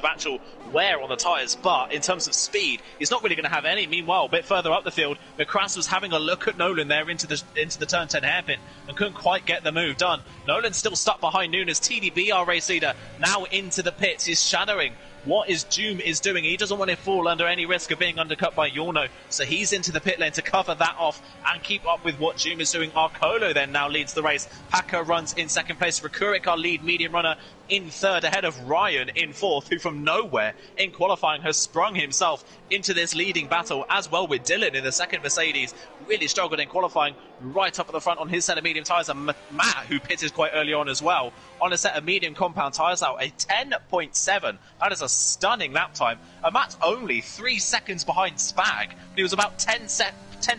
actual wear on the tyres, but in terms of speed, he's not really going to have any. Meanwhile, a bit further up the field, McCrass was having a look at Nolan there into the turn 10 hairpin and couldn't quite get the move done. Nolan's still stuck behind Noon as TDB, our race leader, now into the pits. He's shadowing what Doom is doing. He doesn't want to fall under any risk of being undercut by Yorno, so he's into the pit lane to cover that off and keep up with what Doom is doing. Arcolo then now leads the race. Packer runs in 2nd place. Rakurik, our lead medium runner, in 3rd, ahead of Ryan in 4th, who from nowhere in qualifying has sprung himself into this leading battle, as well with Dylan in the 2nd Mercedes. Really struggled in qualifying, right up at the front on his set of medium tyres, and Matt, who pitted quite early on as well, on a set of medium compound tyres now, a 10.7. That is a stunning lap time, and Matt's only 3 seconds behind Spag, but he was about 10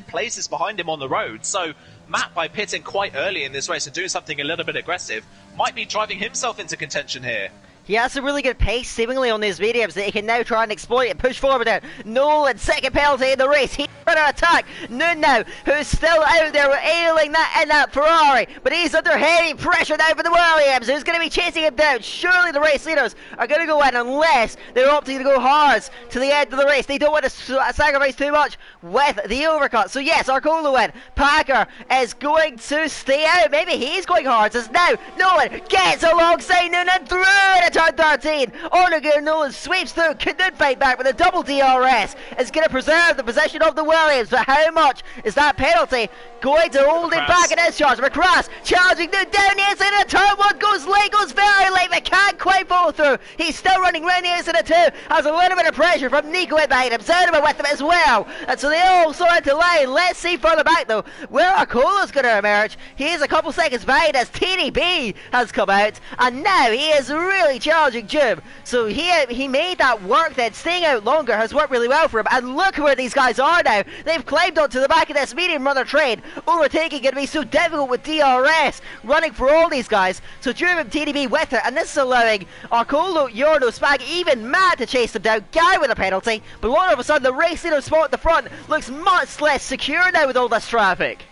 places behind him on the road. So Matt, by pitting quite early in this race and doing something a little bit aggressive, might be driving himself into contention here. He has a really good pace seemingly on these mediums that he can now try and exploit and push forward there. Nolan, 2nd penalty in the race. He's under attack. Noon now, who's still out there ailing that in that Ferrari, but he's under heavy pressure now for the Williams, who's going to be chasing him down. Surely the race leaders are going to go in unless they're opting to go hards to the end of the race. They don't want to sacrifice too much with the overcut. So yes, Arcola win. Packer is going to stay out. Maybe he's going hard. As now Nolan gets alongside Noon and through it turn 13. Ole Nolan sweeps through. Couldn't fight back with a double DRS. Is going to preserve the possession of the Williams, but how much is that penalty going to hold him back in his charge? McCrass challenging Nude down the inside of turn 1, goes late, goes very late, but can't quite follow through. He's still running round the inside of 2, has a little bit of pressure from Nico in behind him, Zondervan with him as well, and so they all sort into line. Let's see further back though where Arcolo's going to emerge. He is a couple seconds behind as TDB has come out, and now he is really challenging Jim. So he made that work then. Staying out longer has worked really well for him, and look where these guys are now. They've climbed onto the back of this medium runner train. Overtaking going to be so difficult with DRS running for all these guys. So Jim and TDB with it, and this is allowing Arcolo, Yorno, Spag, even Matt to chase them down. Guy with a penalty, but all of a sudden the race leader spot at the front looks much less secure now with all this traffic.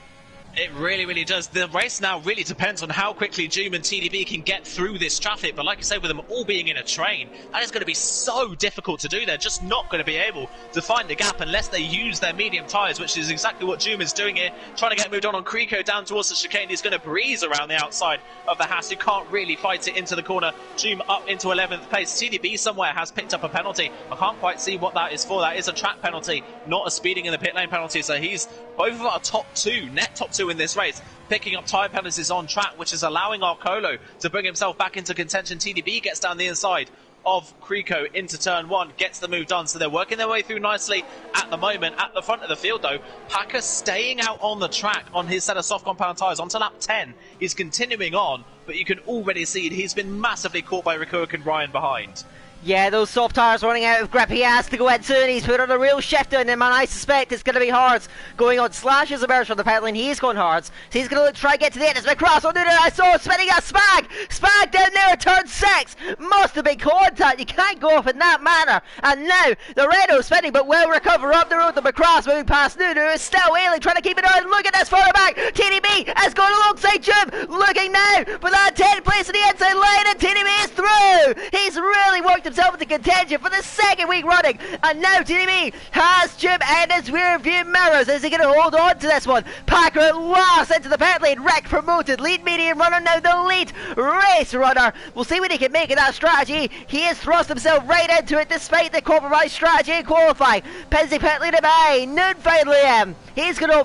It really, really does. The race now really depends on how quickly Joom and TDB can get through this traffic. But like I say, with them all being in a train, that is going to be so difficult to do. They're just not going to be able to find a gap unless they use their medium tyres, which is exactly what Joom is doing here. Trying to get moved on Creeko down towards the chicane. He's going to breeze around the outside of the Haas, who can't really fight it into the corner. Joom up into 11th place. TDB somewhere has picked up a penalty. I can't quite see what that is for. That is a track penalty, not a speeding in the pit lane penalty. So he's both of our top two, net top two in this race, picking up tyre penalties on track, which is allowing Arcolo to bring himself back into contention. TDB gets down the inside of Creeko into turn 1, gets the move done, so they're working their way through nicely at the moment. At the front of the field though, Packer staying out on the track on his set of soft compound tyres onto lap 10. He's continuing on, but you can already see he's been massively caught by Ricoeur and Ryan behind. Yeah, those soft tyres running out of grip. He has to go in soon. He's put on a real shift on him, and I suspect it's going to be Hards going on. Slash is emerged from the pit lane. He's going Hards, so he's going to try and get to the end. It's McCross. Oh, no, I saw spinning a Spag. Spag down there at turn 6. Must have been contact. You can't go off in that manner. And now the Renault spinning, but will recover up the road. The McCross moving past Nuno is still wailing, trying to keep it on. Look at this further back. TDB has gone alongside Jim. Looking now for that 10th place in the inside lane, and TDB is through. He's really worked himself into contention for the second week running, and now TDB has Jim and his rear view mirrors. Is he going to hold on to this one? Packer at last into the pit lane. Rick promoted lead medium runner, now the lead race runner. We'll see what he can make of that strategy. He has thrust himself right into it despite the compromised strategy in qualifying. Penzi pit lane by Noon finally. He's going to go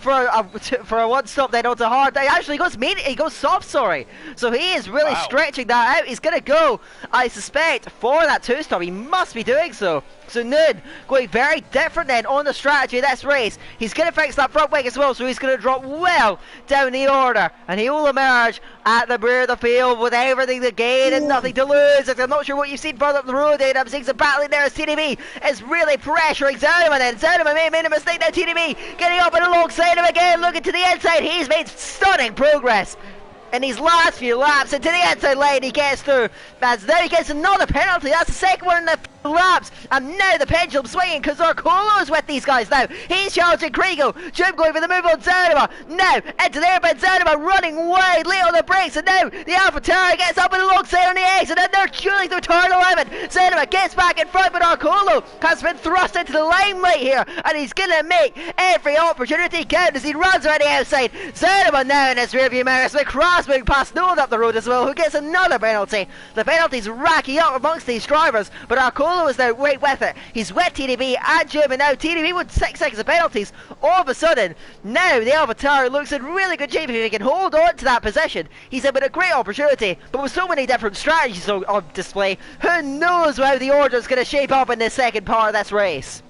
for a one stop then onto hard. Actually he goes soft, sorry. So he is really stretching that out. He's going to go, I suspect, for that 2-stop. He must be doing so. So Noon going very different then on the strategy of this race. He's going to fix that front wing as well, so he's going to drop well down the order, and he will emerge at the rear of the field with everything to gain and nothing to lose. I'm not sure what you've seen further up the road, and I'm seeing some battling there as TDB is really pressuring Zondervan, and Zondervan may have made a mistake now. TDB getting up and alongside him again, looking to the inside. He's made stunning progress in these last few laps into the inside lane. He gets through, as now he gets another penalty. That's the second one in the laps, and now the pendulum swinging because Arcolo's with these guys now. He's challenging Creego. Jim going for the move on Zondervan. Now into there, but Zondervan running wide, late on the brakes, and now the AlphaTauri gets up and alongside on the exit, and they're queuing through turn 11. Zondervan gets back in front, but Arcolo has been thrust into the limelight here, and he's going to make every opportunity count as he runs around the outside. Zondervan now in his rearview mirror. McCross moving past Nolan up the road as well, who gets another penalty. The penalties racking up amongst these drivers, but Arcolo is now right with it. He's with TDB and Jim, and now TDB with 6 seconds of penalties. All of a sudden, now the AlphaTauri looks in really good shape. If he can hold on to that position, he's in with a great opportunity, but with so many different strategies on display, who knows how the order is going to shape up in the second part of this race.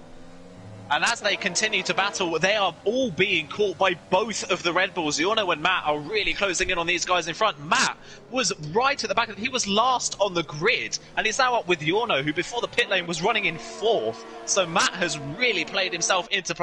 And as they continue to battle, they are all being caught by both of the Red Bulls. Yorno and Matt are really closing in on these guys in front. Matt was right at the back. He was last on the grid, and he's now up with Yorno, who before the pit lane was running in 4th. So Matt has really played himself into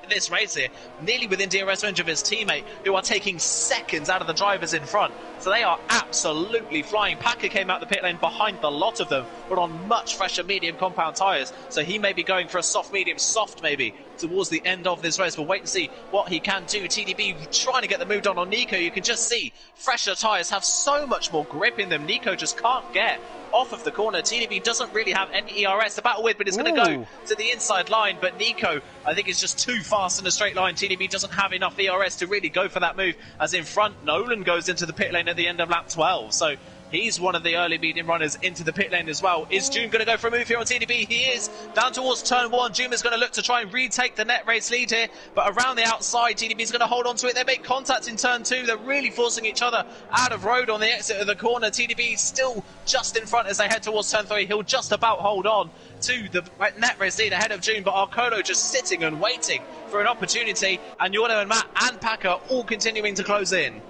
this race here, nearly within DRS range of his teammate, who are taking seconds out of the drivers in front. So they are absolutely flying. Packer came out the pit lane behind the lot of them, but on much fresher medium compound tyres. So he may be going for a soft medium, soft maybe, towards the end of this race. We'll wait and see what he can do. TDB trying to get the move done on Nico. You can just see fresher tyres have so much more grip in them. Nico just can't get off of the corner. TDB doesn't really have any ERS to battle with, but it's going to go to the inside line. But Nico, I think, is just too fast in a straight line. TDB doesn't have enough ERS to really go for that move. As in front, Nolan goes into the pit lane at the end of lap 12. So He's one of the early medium runners into the pit lane as well. Is Doom going to go for a move here on TDB? He is. Down towards turn 1. Doom is going to look to try and retake the net race lead here, but around the outside, TDB is going to hold on to it. They make contact in turn 2. They're really forcing each other out of road on the exit of the corner. TDB still just in front as they head towards turn 3. He'll just about hold on to the net race lead ahead of Doom, but Arcolo just sitting and waiting for an opportunity, and Yorno and Matt and Packer all continuing to close in.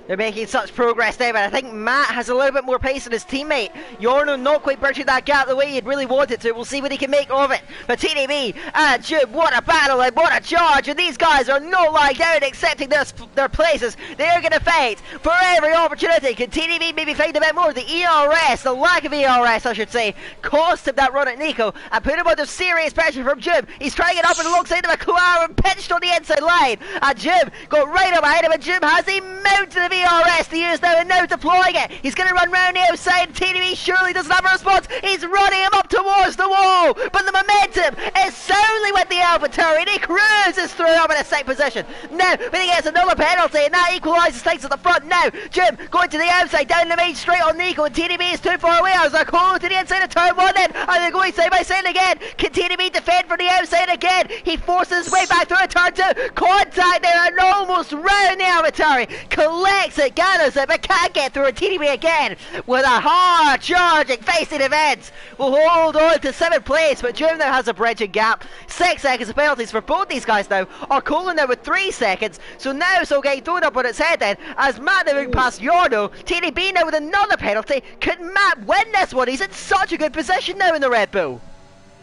They're making such progress now, but I think Matt has a little bit more pace than his teammate. Yorno not quite bridging that gap the way he'd really wanted to. We'll see what he can make of it. But TDB and Jib, what a battle and what a charge. And these guys are not lying down accepting their places. They're going to fight for every opportunity. Can TDB maybe find a bit more? The ERS, the lack of ERS I should say, cost him that run at Nico and put him under serious pressure from Jib. He's trying it up and alongside of a McLaren, pinched on the inside line. And Jib got right up behind him, and Jib has the mountain of ERS to use now, and now deploying it. He's going to run round the outside. TDB surely doesn't have a response. He's running him up towards the wall, but the momentum is soundly with the AlphaTauri, and he cruises through up in a second position. Now, but he gets another penalty, and that equalises things at the front. Now, Jim going to the outside, down the main straight on Nico, and TDB is too far away. As they're close to the inside of turn 1 then, and they're going side by side again. Can TDB defend from the outside again? He forces his way back through a turn 2. Contact there, and almost round the AlphaTauri. Collects it, gathers it, but can't get through a TDB again with a hard charging facing events. Will hold on to 7th place, but Jim now has a bridging gap. 6 seconds of penalties for both these guys now. Arcola now with 3 seconds, so now it's all getting thrown up on its head then, as Matt now moving past Yorno. TDB now with another penalty. Could Matt win this one? He's in such a good position now in the Red Bull.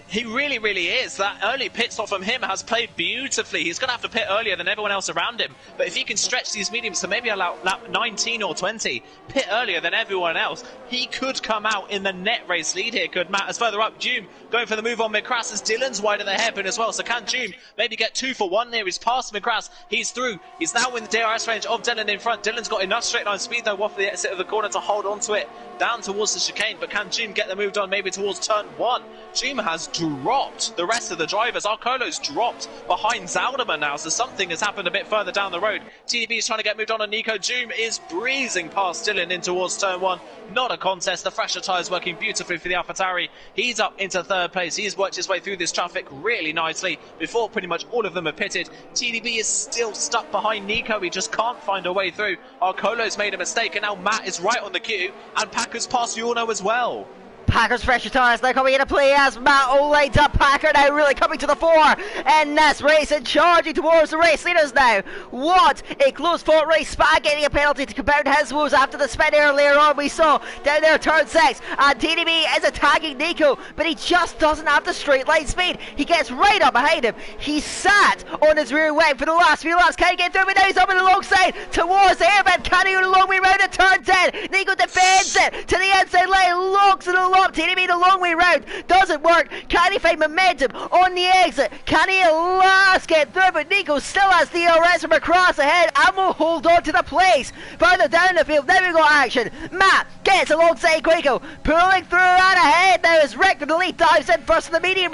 He really, really is. That early pit stop from him has played beautifully. He's going to have to pit earlier than everyone else around him. But if he can stretch these mediums to maybe allow lap 19 or 20, pit earlier than everyone else, he could come out in the net race lead here, could Matt. As further up, Doom going for the move on McCrass as Dylan's wide of the hairpin as well. So can Doom maybe get 2 for 1 there? He's past McCrass. He's through. He's now in the DRS range of Dylan in front. Dylan's got enough straight line speed though off the exit of the corner to hold on to it down towards the chicane. But can Doom get the move done maybe towards turn 1? Doom has dropped the rest of the drivers. Arcolo's dropped behind Zaldaman now, so something has happened a bit further down the road. TDB is trying to get moved on Nico. Doom is breezing past Dylan in towards turn 1. Not a contest. The fresher tyres working beautifully for the AlphaTauri. He's up into 3rd place. He's worked his way through this traffic really nicely before pretty much all of them have pitted. TDB is still stuck behind Nico. He just can't find a way through. Arcolo's made a mistake, and now Matt is right on the queue, and Packer's past Yorno as well. Packer's fresher tyres now coming into play as Matt all lined up. Packer now really coming to the fore in this race and charging towards the race leaders now. What a close fought race. Spag getting a penalty to compound his woes after the spin earlier on. We saw down there turn 6, and TDB is attacking Nico, but he just doesn't have the straight line speed. He gets right up behind him. He sat on his rear wing for the last few laps. Can he get through? But now he's up on the long side towards the airbend. Can he go the long way round at turn 10? Nico defends it to the inside line, locks it all up. TDB the long way round doesn't work. Can he find momentum on the exit? Can he at last get through? But Nico still has the DRS from across ahead and will hold on to the place further down the field. Now we got action. Matt gets alongside Quaco, pulling through and ahead now as Rick from the lead dives in first in the medium.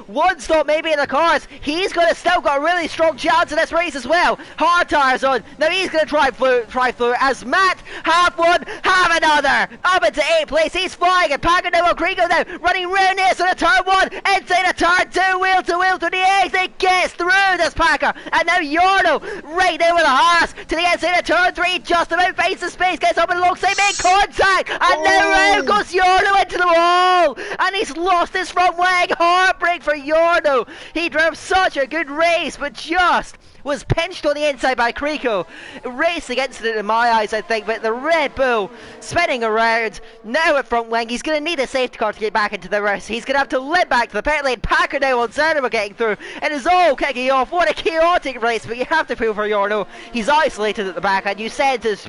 One stop maybe in the cars. He's going to still got a really strong chance in this race as well. Hard tyres on. Now he's going to try through as Matt half one, half another. Up into 8th place. He's flying, and Packer now on Krigo now running round this on a turn 1 inside a turn 2, wheel to wheel to the exit. Gets through this Packer, and now Yorno right there with a Haas to the inside of turn 3. Just about finds the space, gets up and alongside, make contact, and now round goes Yorno into the wall, and he's lost his front wing. Heartbreak for Yorno. He drove such a good race, but just was pinched on the inside by Krico. Racing incident in my eyes, I think, but the Red Bull spinning around now at front wing. He's going to need a safety car to get back into the race. He's going to have to limp back to the pit lane. Packer now on Zerno getting through. It is all kicking off. What a chaotic race, but you have to feel for Yorno. He's isolated at the back, and you said his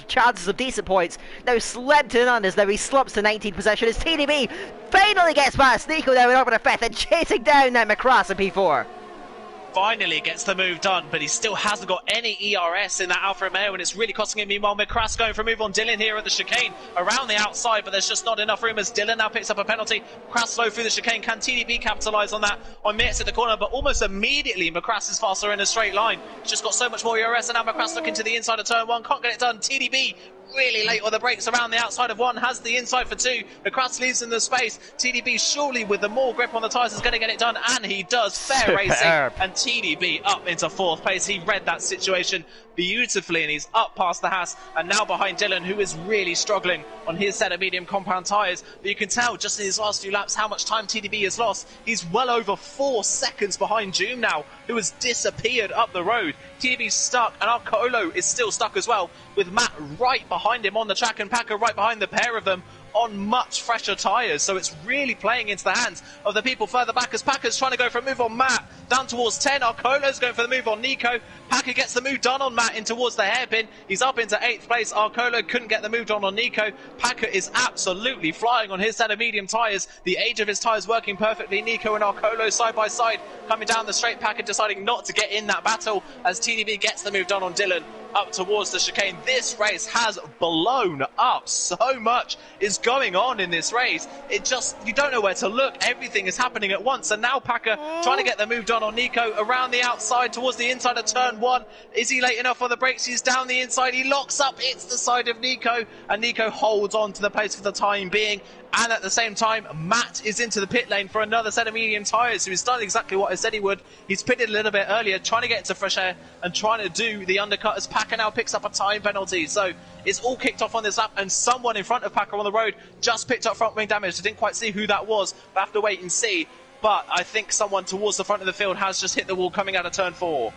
chances of decent points now slipped to none as now he slips to 19th position as TDB finally gets past Nico now up in a 5th and chasing down that McCrass in P4. Finally gets the move done, but he still hasn't got any ERS in that Alfa Romeo, and it's really costing him. Meanwhile, McCrass going for a move on Dylan here at the chicane around the outside, but there's just not enough room as Dylan now picks up a penalty. McCrass slow through the chicane. Can TDB capitalise on that on minutes at the corner? But almost immediately McCrass is faster in a straight line. He's just got so much more ERS, and now McCrass looking to the inside of turn 1, can't get it done. TDB really late on the brakes around the outside of one, has the inside for two. McCrass leaves in the space. TDB surely with the more grip on the tyres is going to get it done, and he does. Fair racing, and TDB up into fourth place. He read that situation beautifully, and he's up past the Haas and now behind Dylan, who is really struggling on his set of medium compound tyres. But you can tell just in his last few laps how much time TDB has lost. He's well over 4 seconds behind Joom now, who has disappeared up the road. TDB's stuck, and Arcolo is still stuck as well, with Matt right behind him on the track and Packer right behind the pair of them on much fresher tyres. So it's really playing into the hands of the people further back, as Packer's trying to go for a move on Matt down towards 10. Arcolo's going for the move on Nico. Packer gets the move done on Matt in towards the hairpin. He's up into 8th place. Arcolo couldn't get the move done on Nico. Packer is absolutely flying on his set of medium tyres. The age of his tyres working perfectly. Nico and Arcolo side by side coming down the straight. Packer deciding not to get in that battle as TDB gets the move done on Dylan up towards the chicane. This race has blown up. So much is going on in this race. It just, you don't know where to look. Everything is happening at once. And now Packer trying to get the move done on Nico around the outside towards the inside of turn 1. Is he late enough on the brakes? He's down the inside. He locks up. It's the side of Nico, and Nico holds on to the place for the time being. And at the same time, Matt is into the pit lane for another set of medium tyres, so he's done exactly what I said he would. He's pitted a little bit earlier, trying to get into fresh air and trying to do the undercut, as Packer now picks up a time penalty. So it's all kicked off on this lap, and someone in front of Packer on the road just picked up front wing damage. I didn't quite see who that was, but I have to wait and see. But I think someone towards the front of the field has just hit the wall coming out of turn 4.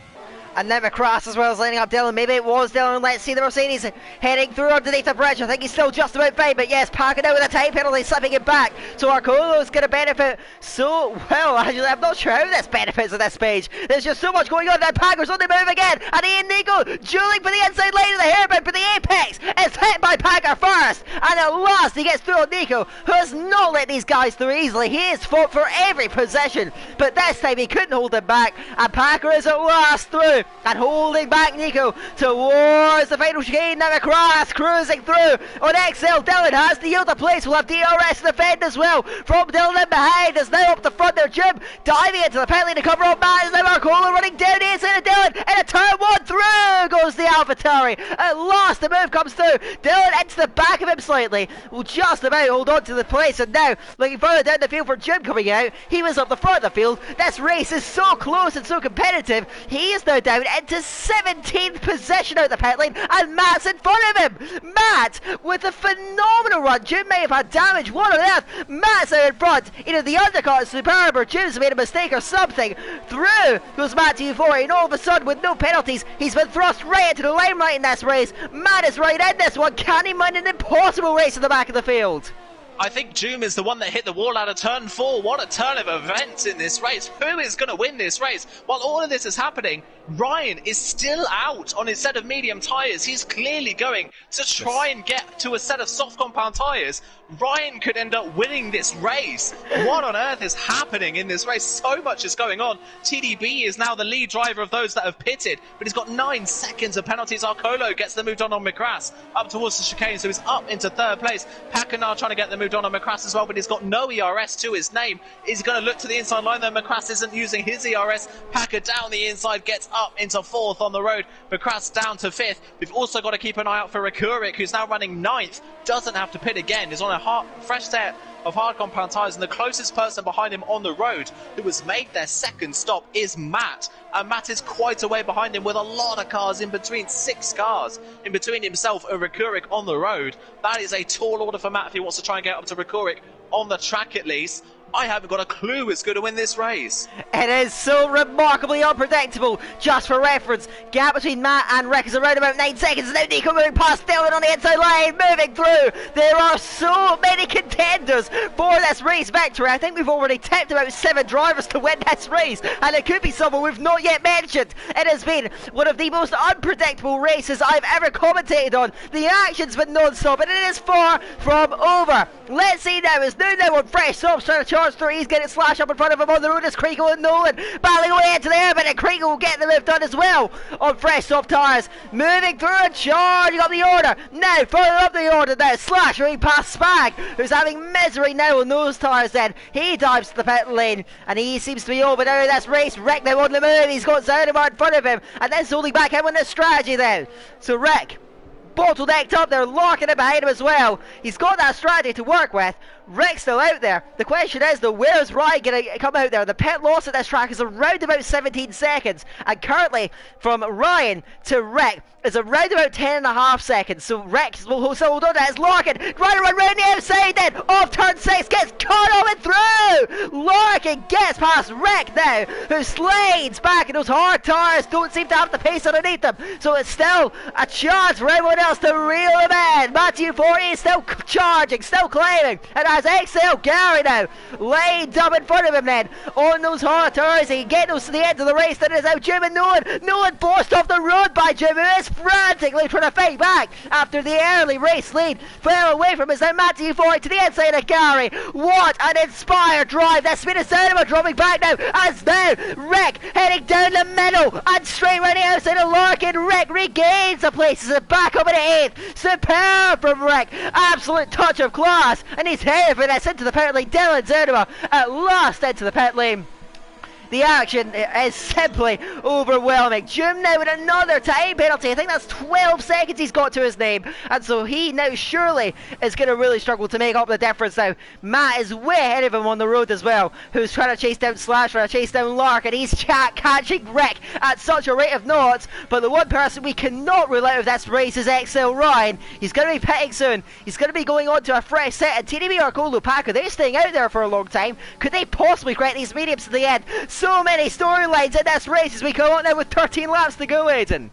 And then McCrass as well as lining up Dylan. Maybe it was Dylan. Let's see the Mercedes heading through underneath the bridge. I think he's still just about fine, but yes, Packer now with a time penalty, slipping it back. So Arcolo's going to benefit so well. Actually, I'm not sure how this benefits at this stage. There's just so much going on. Then Packer's on the move again, and he and Nico dueling for the inside lane of the hairpin, but the apex is hit by Packer first. And at last he gets through on Nico, who has not let these guys through easily. He has fought for every possession, but this time he couldn't hold it back, and Packer is at last through and holding back Nico towards the final chicane. Now McCrass cruising through on XL. Dylan has the yield of place. We'll have DRS to defend as well from Dylan in behind. Is now up the front there. Jim diving into the penalty to cover up Matt. Is now Arcola running down the inside of Dylan, and a turn 1 through goes the AlphaTauri. At last the move comes through. Dylan into the back of him slightly, will just about hold on to the place, and now looking further down the field for Jim coming out. He was up the front of the field. This race is so close and so competitive. He is now down into 17th position out the pit lane, and Matt's in front of him. Matt with a phenomenal run. Jim may have had damage. What on earth? Matt's out in front. Either the undercut is superb, or Jim's made a mistake or something. Through goes Matt to Euphoria, and all of a sudden, with no penalties, he's been thrust right into the limelight in this race. Matt is right in this one. Can he mind an impossible race in the back of the field? I think Joom is the one that hit the wall out of turn 4. What a turn of events in this race. Who is going to win this race? While all of this is happening, Ryan is still out on his set of medium tyres. He's clearly going to try and get to a set of soft compound tyres. Ryan could end up winning this race. What on earth is happening in this race? So much is going on. TDB is now the lead driver of those that have pitted, but he's got 9 seconds of penalties. Arcolo gets the move done on McCrass up towards the chicane, so he's up into 3rd place. Packer now trying to get the move done on McCrass as well, but he's got no ERS to his name. He's going to look to the inside line, though. McCrass isn't using his ERS. Packer down the inside, gets up into 4th on the road. McCrass down to 5th. We've also got to keep an eye out for Rekurik, who's now running 9th. Doesn't have to pit again. Is on a fresh set of hard compound tyres, and the closest person behind him on the road who has made their second stop is Matt, and Matt is quite a way behind him with a lot of cars in between. 6 cars in between himself and Rekurik on the road. That is a tall order for Matt if he wants to try and get up to Rekurik on the track at least. I haven't got a clue who's going to win this race. It is so remarkably unpredictable. Just for reference, gap between Matt and Rick is around about 9 seconds. Now Nico moving past Dylan on the inside line, moving through. There are so many contenders for this race victory. I think we've already tipped about 7 drivers to win this race, and it could be someone we've not yet mentioned. It has been one of the most unpredictable races I've ever commentated on. The action's been non-stop, and it is far from over. Let's see now, as now on fresh soft trying to charge through. He's getting slashed up in front of him on the road as Kriegel and Nolan battling away into the air, but Kriegel will get the move done as well on fresh soft tyres. Moving through and charging up the order. Now further up the order now. Slash running past Spag, who's having misery now on those tyres then. He dives to the pit lane, and he seems to be over now in this race. Rick now on the move. He's got Zoudemar in front of him, and then holding back him on the strategy then. So Rick bottlenecked up there, locking it behind him as well. He's got that strategy to work with. Rick's still out there. The question is though, where's Ryan going to come out there? The pit loss at this track is around about 17 seconds, and currently from Ryan to Rick is around about 10.5 seconds. So Rick will hold on to his Larkin. Ryan around the outside then, off turn 6, gets caught on and through. Larkin gets past Rick now, who slides back, and those hard tires don't seem to have the pace underneath them. So it's still a chance for everyone else to reel him in. Matthew Forty is still charging, still climbing, and as XL Gary now laid up in front of him then on those hard tires. He can get those to the end of the race. That is out Jim and Nolan forced off the road by Jim, who is frantically trying to fight back after the early race lead fell away from us. Now Matthew Forty to the inside of Gary. What an inspired drive. That's been a cinema dropping back now, as now Rick heading down the middle and straight round the outside of Larkin. Rick regains the places and back up in the 8th. Superb from Rick, absolute touch of class, and he's heading for this into the pit lane. Dylan Zernema at last into the pit lane. The action is simply overwhelming. Jim now with another time penalty. I think that's 12 seconds he's got to his name. And so he now surely is going to really struggle to make up the difference now. Matt is way ahead of him on the road as well, who's trying to chase down Slash, trying to chase down Lark, and he's catching Rick at such a rate of knots. But the one person we cannot rule out of this race is XL Ryan. He's going to be pitting soon. He's going to be going on to a fresh set. And TDB Arcolo Packer, they're staying out there for a long time. Could they possibly crack these mediums to the end? So many storylines in this race as we come on now with 13 laps to go, Aidan.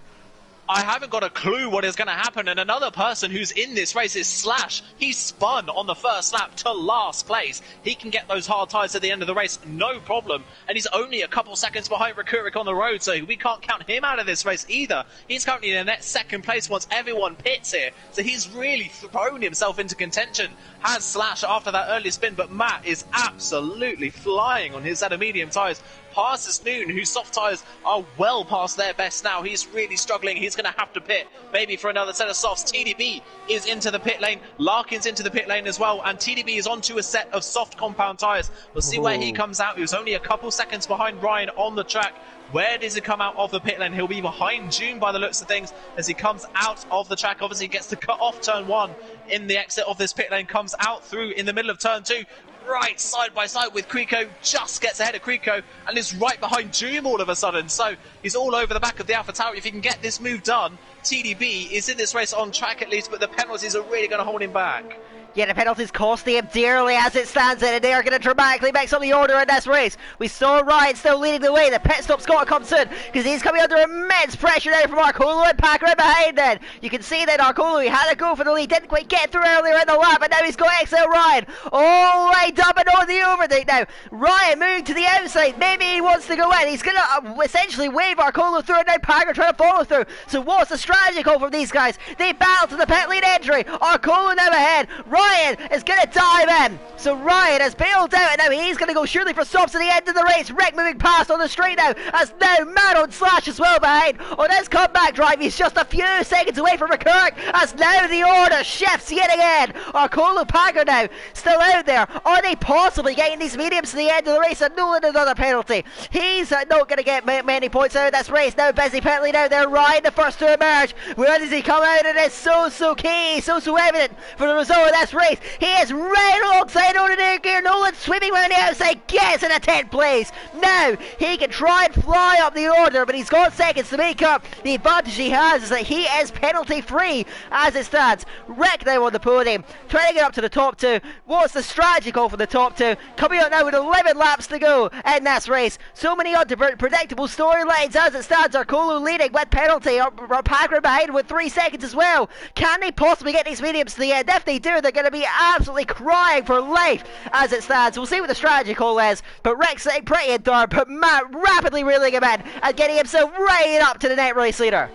I haven't got a clue what is going to happen, and another person who's in this race is Slash. He spun on the first lap to last place. He can get those hard tyres at the end of the race, no problem, and he's only a couple seconds behind Rakurik on the road, so we can't count him out of this race either. He's currently in the net second place once everyone pits here, so he's really thrown himself into contention. Has Slash after that early spin, but Matt is absolutely flying on his set of medium tyres. Passes Noon, whose soft tyres are well past their best now. He's really struggling. He's going to have to pit, maybe for another set of softs. TDB is into the pit lane. Larkin's into the pit lane as well, and TDB is onto a set of soft compound tyres. We'll see where he comes out. He was only a couple seconds behind Ryan on the track. Where does he come out of the pit lane? He'll be behind June by the looks of things as he comes out of the track. Obviously, he gets to cut off turn 1 in the exit of this pit lane, comes out through in the middle of turn 2. Right side by side with Kriko, just gets ahead of Kriko and is right behind Doom all of a sudden. So he's all over the back of the Alpha Tower. If he can get this move done, TDB is in this race on track at least, but the penalties are really going to hold him back. Yeah, the penalties costing him dearly as it stands, and they are going to dramatically mix up the order in this race. We saw Ryan still leading the way. The pit stop's got to come soon because he's coming under immense pressure now from Arcolo and Pack right behind then. You can see that Arcolo, he had to go for the lead, didn't quite get through earlier in the lap, but now he's got XL Ryan all lined up and on the overtake now. Ryan moving to the outside. Maybe he wants to go in. He's going to essentially wave Arcolo through, and now Packer trying to follow through. So what's the strategy call from these guys? They battle to the pit lead entry. Arcolo now ahead. Ryan is going to dive in. So Ryan has bailed out, and now he's going to go surely for stops at the end of the race. Rick moving past on the straight now, as now Matt on Slash as well behind. On his comeback drive, he's just a few seconds away from McCurk, as now the order shifts yet again. Arcolo Packer now still out there. Are they possibly getting these mediums to the end of the race? And Nolan another penalty. He's not going to get many points out of this race. Now busy penalty now there. Ryan the first to emerge. Where does he come out? It is so key, so evident for the result of this race. He is right alongside Oden Gear. Nolan swimming around the outside, gets in a 10th place. Now he can try and fly up the order, but he's got seconds to make up. The advantage he has is that he is penalty free as it stands. Rick now on the podium, trying to get up to the top 2. What's the strategy call for the top 2? Coming up now with 11 laps to go in this race. So many unpredictable storylines as it stands. Arcolo leading with penalty, Packer behind with 3 seconds as well. Can they possibly get these mediums to the end? If they do, they're going to be absolutely crying for life as it stands. We'll see what the strategy call is, but Rick's sitting pretty in third, but Matt rapidly reeling him in and getting himself right up to the net race leader.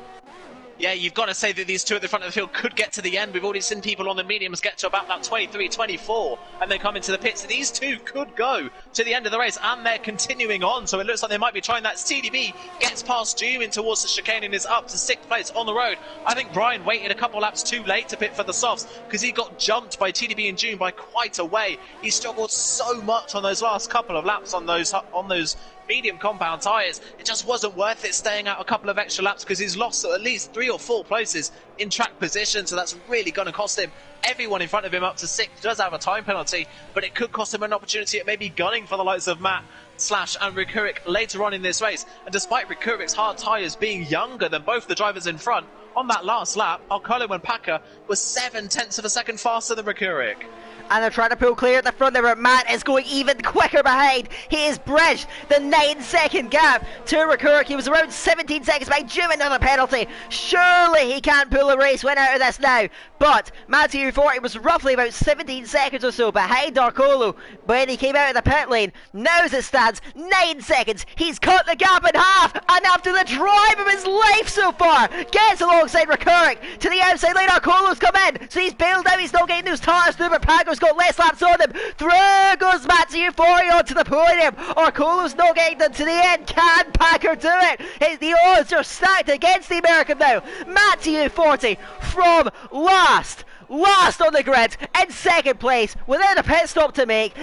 Yeah, you've got to say that these two at the front of the field could get to the end. We've already seen people on the mediums get to about that 23, 24, and they come into the pits. These two could go to the end of the race, and they're continuing on, so it looks like they might be trying that. TDB gets past Doom in towards the chicane and is up to 6th place on the road. I think Brian waited a couple laps too late to pit for the softs because he got jumped by TDB and Doom by quite a way. He struggled so much on those last couple of laps on those medium compound tyres, it just wasn't worth it staying out a couple of extra laps because he's lost at least 3 or 4 places in track position, so that's really going to cost him. Everyone in front of him up to 6 does have a time penalty, but it could cost him an opportunity at maybe gunning for the likes of Matt, Slash and Rikurik later on in this race. And despite Rikurik's hard tyres being younger than both the drivers in front, on that last lap, Arcolo and Packer was 7/10 of a second faster than Rikurik. And they're trying to pull clear at the front there, but Matt is going even quicker behind. He has bridged the 9-second gap to Rikurik. He was around 17 seconds behind, due another penalty. Surely he can't pull a race win out of this now. But Matthew Forte was roughly about 17 seconds or so behind Arcolo when he came out of the pit lane. Now as it stands, 9 seconds. He's cut the gap in half, and after the drive of his life so far, gets alongside Rikurik to the outside lane. Arcolo's come in, so he's bailed out. He's not getting those tires through, but Paco's got less laps on him. Through goes Matthew Forte onto the podium. Arcolo's not getting them to the end. Can Packer do it? The odds are stacked against the American now. Matthew Forte from last on the grid, in second place, without a pit stop to make.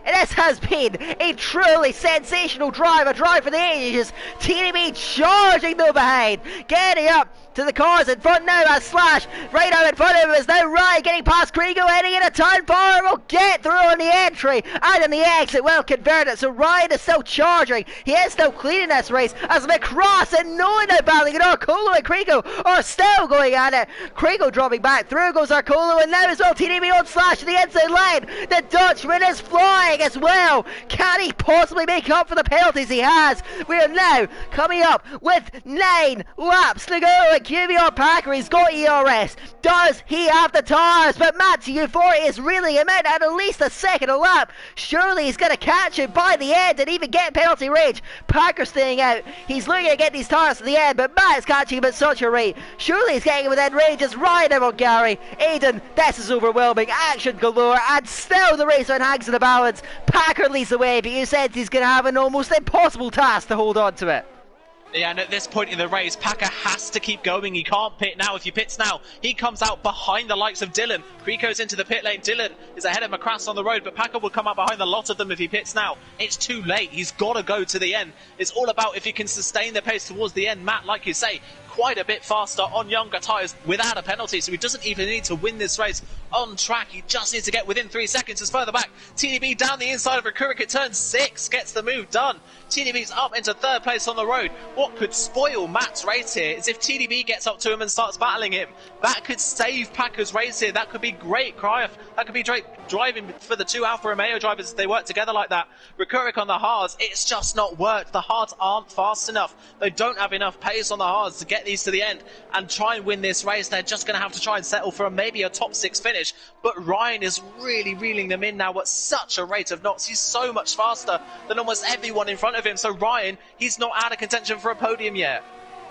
This has been a truly sensational drive, a drive for the ages. TDB charging though behind, getting up to the cars in front now as Slash. Right out in front of him is now Ryan, getting past Krigo, heading into turn 4, will get through on the entry, and in the exit will convert it, so Ryan is still charging. He is still cleaning this race as McCross and Nolan now battling it. Arcolo and Krigo are still going at it. Krigo dropping back, through goes Arcolo, and now as well TDB on Slash to the inside line. The Dutchman is flying as well. Can he possibly make up for the penalties he has? We are now coming up with 9 laps to go, and QBR Packer, he's got ERS. Does he have the tires? But Matthew Forte is reeling him in at least a second a lap. Surely he's going to catch him by the end and even get penalty range. Packer staying out. He's looking to get these tires to the end, but Matt is catching him at such a rate. Surely he's getting him within range. It's Ryan over Gary. Aiden, this is overwhelming. Action galore, and still the race hangs in the balance. Packer leads the way, but you said he's going to have an almost impossible task to hold on to it. Yeah, and at this point in the race, Packer has to keep going. He can't pit now. If he pits now, he comes out behind the likes of Dylan. Rico's into the pit lane. Dylan is ahead of McCrass on the road, but Packer will come out behind the lot of them if he pits now. It's too late. He's got to go to the end. It's all about if he can sustain the pace towards the end. Matt, like you say, quite a bit faster on younger tyres without a penalty, so he doesn't even need to win this race on track. He just needs to get within 3 seconds. As further back, TDB down the inside of Rikurik at turn 6 gets the move done. TDB's up into 3rd place on the road. What could spoil Matt's race here is if TDB gets up to him and starts battling him. That could save Packer's race here. That could be great. That could be great driving for the 2 Alfa Romeo drivers if they work together like that. Rikurik on the hards, it's just not worked. The hards aren't fast enough. They don't have enough pace on the hards to get these to the end and try and win this race. They're just going to have to try and settle for maybe a top 6 finish, but Ryan is really reeling them in now at such a rate of knots. He's so much faster than almost everyone in front of him, so Ryan, he's not out of contention for a podium yet.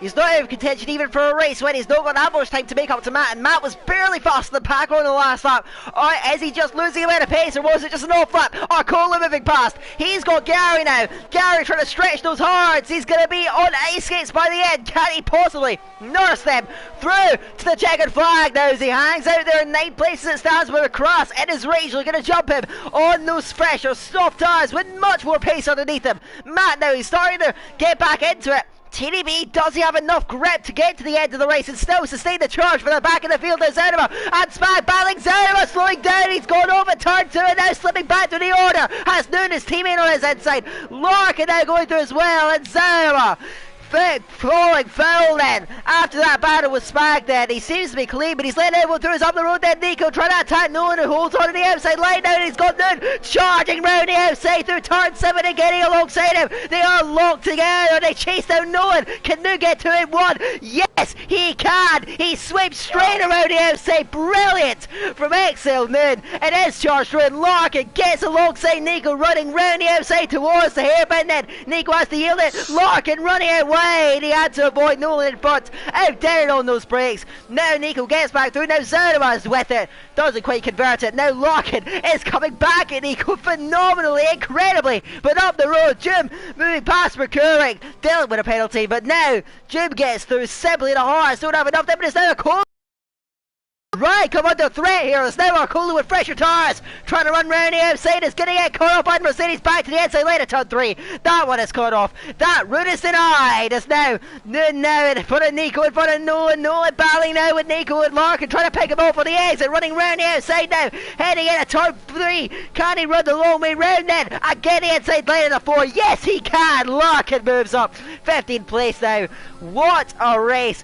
He's not out of contention even for a race when he's not got that much time to make up to Matt, and Matt was barely faster than Packer on the last lap. Or is he just losing a bit of pace, or was it just an off lap? Arcolo moving past. He's got Gary now. Gary trying to stretch those hards. He's going to be on ice skates by the end. Can he possibly nurse them through to the checkered flag now as he hangs out there in 9th place as it stands with a cross in his rage? We're going to jump him on those fresh or soft tires with much more pace underneath him. Matt now, he's starting to get back into it. TDB, does he have enough grip to get to the end of the race and still sustain the charge for the back of the field? There's Zanima, and Spag battling Zanima, slowing down. He's gone over turn 2 and now slipping back to the order. Has Noon, his teammate, on his inside. Larkin now going through as well, and Zanima falling foul then. After that battle with Spag then, he seems to be clean, but he's letting everyone through. He's up the road then. Nico trying to attack Nolan, who holds on to the outside line now, and he's got Noon charging round the outside through turn 7 and getting alongside him. They are locked together. They chase down Nolan. Can Noon get to him? One. Yes, he can. He sweeps straight around the outside. Brilliant from Excel Noon. It is charged through, and Larkin gets alongside Nico, running round the outside towards the hairpin then. Nico has to yield it. Larkin running away. He had to avoid Nolan in front. Out down on those brakes. Now Nico gets back through. Now Zanima with it. Doesn't quite convert it. Now Larkin is coming back at Nico phenomenally, incredibly. But up the road, Jim moving past Rikurik, dealing with a penalty. But now Jim gets through simply the horse. Don't have enough. But it's now a Right, come under threat here. It's now Arcolo with fresher tires. Trying to run round the outside. Is going to get caught up on Mercedes back to the inside lane at turn 3. That one is cut off. That route is denied. It's now in front of Nico, in front of Nolan. Nolan battling now with Nico and Larkin. Trying to pick him off on the exit. Running round the outside now. Heading in at turn 3. Can he run the long way round then? And get the inside lane in the 4. Yes, he can. Larkin moves up. 15th place now. What a race.